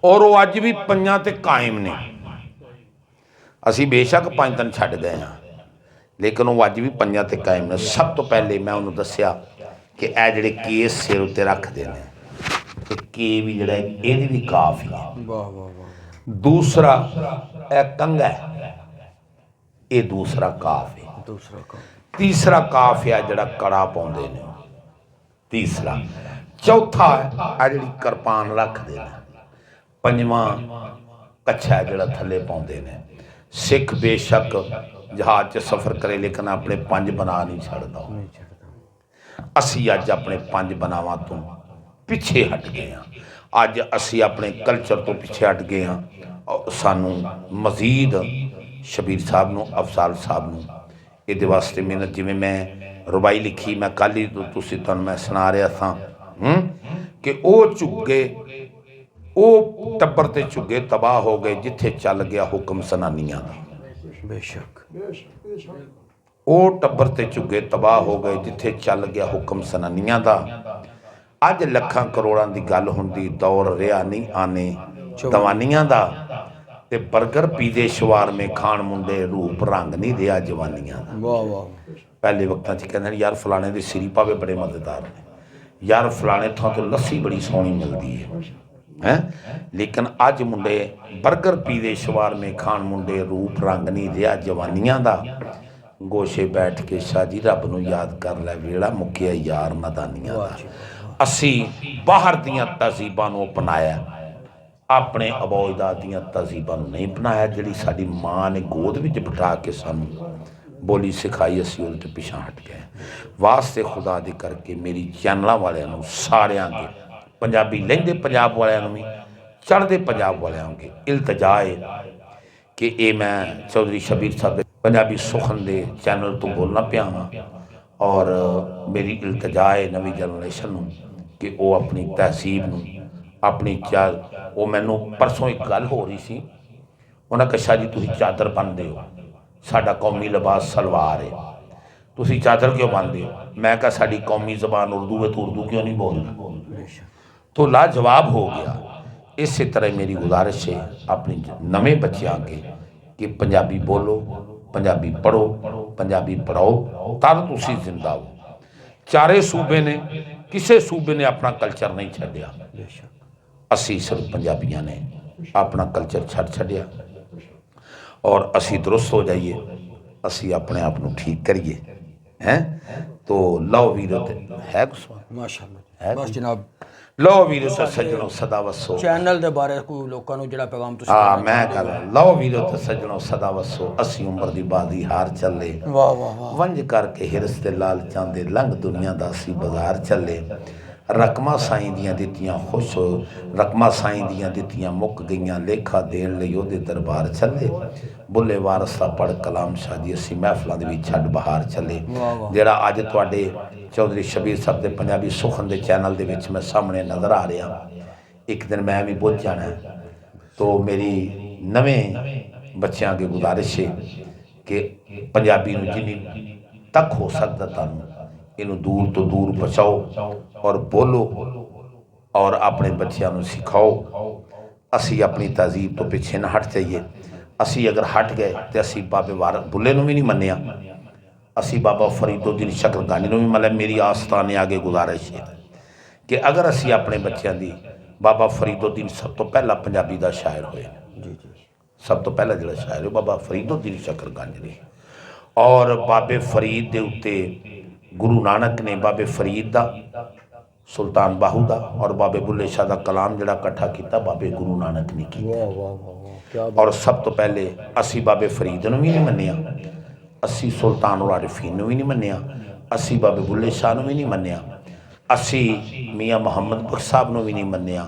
और वो अज भी 5 ते कायम ने। असी बेशक 5 दिन छड्ड गए हाँ लेकिन वो अज भी 5 ते कायम ने। सब तो पहले मैं उन्होंने दस्सिया कि यह जिहड़े केस सिर उत्ते रखते हैं कि के भी जिहड़ा इहदी भी काफ है। वाह वाह वाह। दूसरा ए कंगा है, ये दूसरा काफ है। दूसरा काफ। तीसरा काफ है जिहड़ा कड़ा पाउंदे ने, तीसरा। चौथा है आ जिहड़ी किरपान रखदे ने। पंजवां कच्छा है जिहड़ा थल्ले पाउंदे ने। सिख बेशक जहाज च सफ़र करे लेकिन अपने 5 बना नहीं छड्डदा। असी अज अपने 5 बनावां तो पिछे हट गए हाँ। अज असी अपने कल्चर तो पिछे हट गए हाँ। सानू मजीद शबीर साहब नूं अफजाल साहब नूं इहदे वास्ते मेहनत जिवें मैं रुबाई लिखी मैं कल ही तुसीं तुहानूं मैं सुना रहा था कि वो झुग्गे वो टब्बर ते झुग्गे तबाह हो गए जिथे चल गया हुक्म सनानियां दा। बेशक वो टब्बर ते झुग्गे तबाह हो गए जिथे चल गया हुक्म सनानियां दा। अज लखां करोड़ां दी गल हुंदी दौर रिहा नहीं आने दवानियां दा ਤੇ 버ਗਰ ਪੀਜ਼ੇ ਸ਼ਵਾਰਮੇ ਖਾਣ ਮੁੰਡੇ ਰੂਪ ਰੰਗ ਨਹੀਂ ਰਿਹਾ ਜਵਾਨੀਆਂ ਦਾ। ਵਾਹ ਵਾਹ। ਪਹਿਲੇ ਵਕਤਾਂ 'ਚ ਕਹਿੰਦੇ ਨੇ ਯਾਰ ਫਲਾਣੇ ਦੇ ਸਿਰੀ ਭਾਵੇਂ ਬੜੇ ਮਜ਼ੇਦਾਰ ਨੇ, ਯਾਰ ਫਲਾਣੇ ਥਾਂ ਤੋਂ ਲੱਸੀ ਬੜੀ ਸੋਹਣੀ ਮਿਲਦੀ ਹੈ ਲੇਕਿਨ ਅੱਜ ਮੁੰਡੇ 버ਗਰ ਪੀਜ਼ੇ ਸ਼ਵਾਰਮੇ ਖਾਣ ਮੁੰਡੇ ਰੂਪ ਰੰਗ ਨਹੀਂ ਰਿਹਾ ਜਵਾਨੀਆਂ ਦਾ। ਗੋਸ਼ੇ ਬੈਠ ਕੇ ਸ਼ਾਹ ਜੀ ਰੱਬ ਨੂੰ ਯਾਦ ਕਰ ਲੈ ਵੇਲਾ ਮੁੱਕਿਆ ਯਾਰ ਨਦਾਨੀਆਂ ਦਾ। ਅਸੀਂ ਬਾਹਰ ਦੀਆਂ ਤਹਿਜ਼ੀਬਾਂ ਨੂੰ ਅਪਣਾਇਆ, ਆਪਣੇ ਅਬੋਇਦਾਦ ਦੀਆਂ ਤਹਿਜ਼ੀਬਾਂ ਨੂੰ ਨਹੀਂ ਅਪਣਾਇਆ। ਜਿਹੜੀ ਸਾਡੀ ਮਾਂ ਨੇ ਗੋਦ ਵਿੱਚ ਬਿਠਾ ਕੇ ਸਾਨੂੰ ਬੋਲੀ ਸਿਖਾਈ, ਅਸੀਂ ਉਹਦੇ ਤੋਂ ਪਿਛਾਂ ਹਟ ਗਏ। ਵਾਸਤੇ ਖੁਦਾ ਦੇ ਕਰਕੇ ਮੇਰੀ ਚੈਨਲਾਂ ਵਾਲਿਆਂ ਨੂੰ ਸਾਰਿਆਂ ਅੱਗੇ, ਪੰਜਾਬੀ ਲਹਿੰਦੇ ਪੰਜਾਬ ਵਾਲਿਆਂ ਨੂੰ ਵੀ, ਚੜ੍ਹਦੇ ਪੰਜਾਬ ਵਾਲਿਆਂ ਅੱਗੇ ਇਲਤਜਾ ਹੈ ਕਿ ਇਹ ਮੈਂ ਚੌਧਰੀ ਸ਼ਬੀਰ ਸਾਹਿਬ ਦੇ ਪੰਜਾਬੀ ਸੁਖਨ ਦੇ ਚੈਨਲ ਤੋਂ ਬੋਲਣਾ ਪਿਆ ਹਾਂ। ਔਰ ਮੇਰੀ ਇਲਤਜਾ ਹੈ ਨਵੀਂ ਜਨਰੇਸ਼ਨ ਨੂੰ ਕਿ ਉਹ ਆਪਣੀ ਤਹਿਜ਼ੀਬ ਨੂੰ, ਆਪਣੀ ਉਹ ਮੈਨੂੰ ਪਰਸੋਂ ਇੱਕ ਗੱਲ ਹੋ ਰਹੀ ਸੀ, ਉਹਨਾਂ ਕਿਹਾ ਸ਼ਾਹ ਜੀ ਤੁਸੀਂ ਚਾਦਰ ਬੰਨ੍ਹਦੇ ਹੋ, ਸਾਡਾ ਕੌਮੀ ਲਿਬਾਸ ਸਲਵਾਰ ਹੈ, ਤੁਸੀਂ ਚਾਦਰ ਕਿਉਂ ਬੰਨ੍ਹਦੇ ਹੋ? ਮੈਂ ਕਿਹਾ ਸਾਡੀ ਕੌਮੀ ਜ਼ਬਾਨ ਉਰਦੂ ਹੈ ਤਾਂ ਉਰਦੂ ਕਿਉਂ ਨਹੀਂ ਬੋਲਦੇ? तो लाजवाब हो गया। इसी तरह मेरी गुजारिश है अपने नवे बच्चे आगे कि पंजाबी बोलो, पंजाबी पढ़ो, पंजाबी पढ़ाओ, तब तुसी जिंदा हो। चारे सूबे ने, किसी सूबे ने अपना कल्चर नहीं छड्डिया, असी सिर्फ पंजाबियों ने अपना कल्चर छड़ छड्डिया। और असी दुरुस्त हो जाइए, असी अपने आप को ठीक करिए हैं। तो लो वीरो है कुछ माशाअल्लाह बस जनाब लो वीरो ते सज्जनों सदा वसो चैनल दे बारे कोई लोकां नूं जिहड़ा पैगाम तुसीं हाँ मैं कह लो वीरो ते सज्जनों सदा वसो। असी उम्र दी बादी हार चले, वाह वाह वाह, वंज करके हिरस ते लालचां दे लंघ दुनिया दा असी बाजार चले। रकमां साईं दियां दित्तियां खुश हो, रकमां साईं दियां दित्तियां मुक गईयां, लेखा देण लई ओहदे दरबार चले। बुल्ले वारस दा पढ़ कलाम शाह जी असी महफिलां दे विच छड्ड बहार चले। जिहड़ा अज तुहाडे चौधरी शबीर साहब दे पंजाबी सुखन दे चैनल दे विच मैं सामने नज़र आ रहा, एक दिन मैं भी बुझ जाना है। तो मेरी नवें बच्चों की गुजारिश है कि पंजाबी नूं जिन्नी तक हो सकता तुहानूं इनू दूर तो दूर पहुँचाओ और बोलो और अपने बच्चों को सिखाओ। असी अपनी तहजीब तो पिछे ना हट जाइए। असी अगर हट गए तो असी बाबे वार बुल्ले भी नहीं मन्निया, असी बाबा फरीदुद्दीन शकरगानी भी मतलब मेरी आस्थाने आगे गुजारिश है कि अगर असी अपने बच्चों की, बाबा फरीदुद्दीन सब तो पहला पंजाबी का शायर होए, सब तो पहला जो शायर है बाबा फरीदुद्दीन शकरगानी ने। और बाबे फरीद के उत्ते गुरु नानक ने बाबे फरीद दा, सुल्तान बाहू दा और बाबे बुल्ले शाह दा कलाम जिहड़ा इकट्ठा किया बाबे गुरु नानक ने किया। और सब तो पहले असी बाबे फरीद नूं भी नहीं मन्निया, असी सुल्तान उल आरिफीन नूं भी नहीं मन्निया, असी बाबे बुल्ले शाह नूं भी नहीं मन्निया, असी मियाँ मुहम्मद बख्श साहब नूं भी नहीं मन्निया,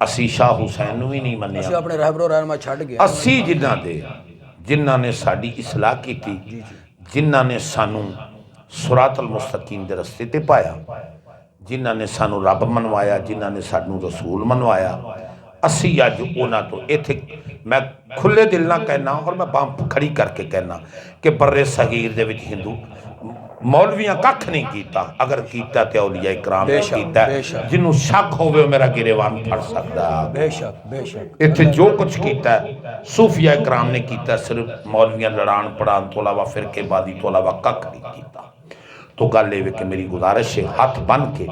असी शाह हुसैन नूं भी नहीं मन्निया। असी अपने रहबरो रहनमा छड्ड गए। असी जिन्हां ने साडी इसलाह की, जिन्हां ने सानू सुरातल मुस्तकीम के रस्ते ते पाया, जिन्हां ने सानू रब मनवाया, जिन्हां ने सानू रसूल मनवाया, असी अज उन्हां तो इत्थे मैं खुले दिल ना कहना और मैं बांह खड़ी करके कहना कि बर्रे सगीर दे विच हिंदू मौलवियां कख नहीं कीता, अगर कीता ते औलिया इकराम ने कीता। जिन्हों शक होवे मेरा गिरेवान फड़ सकदा। बेशक बेशक इत्थे जो कुछ कीता सूफिया इकराम ने कीता, सिर्फ मौलवियां लड़ान पढ़ान तो अलावा फिरकेबाजी तो अलावा कख नहीं कीता। तो गल ये कि मेरी गुजारिश है हाथ बन के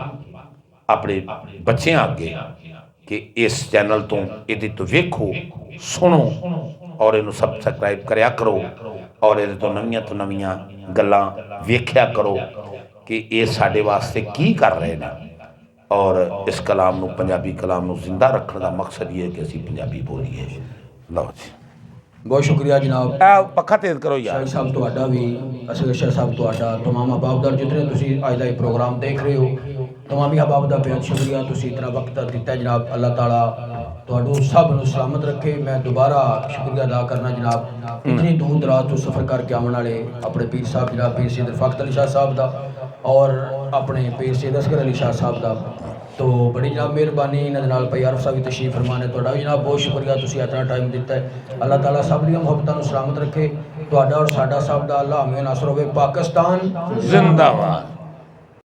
अपने बच्चों आगे कि इस चैनल तो ये तो वेखो सुनो और इनू सबसक्राइब करया करो और ये तो नवीं गल्लां वेख्या करो कि ये साडे वास्ते की कर रहे हैं। और इस कलाम नू पंजाबी कलाम नू जिंदा रखने का मकसद ये है कि असीं पंजाबी बोलीए। लो जी बहुत शुक्रिया जनाब। पक्खा तेज करो यार। शाही साहब तुहाडा भी, असगर साहब तुहाडा, तमाम अहबाबदार जितने तुसीं अज दा प्रोग्राम देख रहे हो, तमामी अहबाब दा बेहद शुक्रिया। तुसीं इतना वक्त दिता जनाब। अल्लाह ताला तुहाडू सब नूं सलामत रखे। मैं दोबारा शुक्रिया अदा करना जनाब इतनी दूर दराज तो सफ़र करके आने वाले अपने पीर साहब जनाब पीर सैयद रफ़ाकत अली शाह साहब दा और अपने पीर सैयद असगर अली शाह साहब दा। तो बड़ी जनाब मेहरबानी इन्हां दे नाल भाई आरफ साहब भी तशरीफ फरमाने। तुहाडा भी जनाब बहुत शुक्रिया, तुसीं इतना टाइम दिता है। अल्लाह ताला सब दियां मुहब्बतां नूं सलामत रखे। तुहाडा और साडा सब दा अल्लाह हमें नासर होवे। पाकिस्तान जिंदाबाद।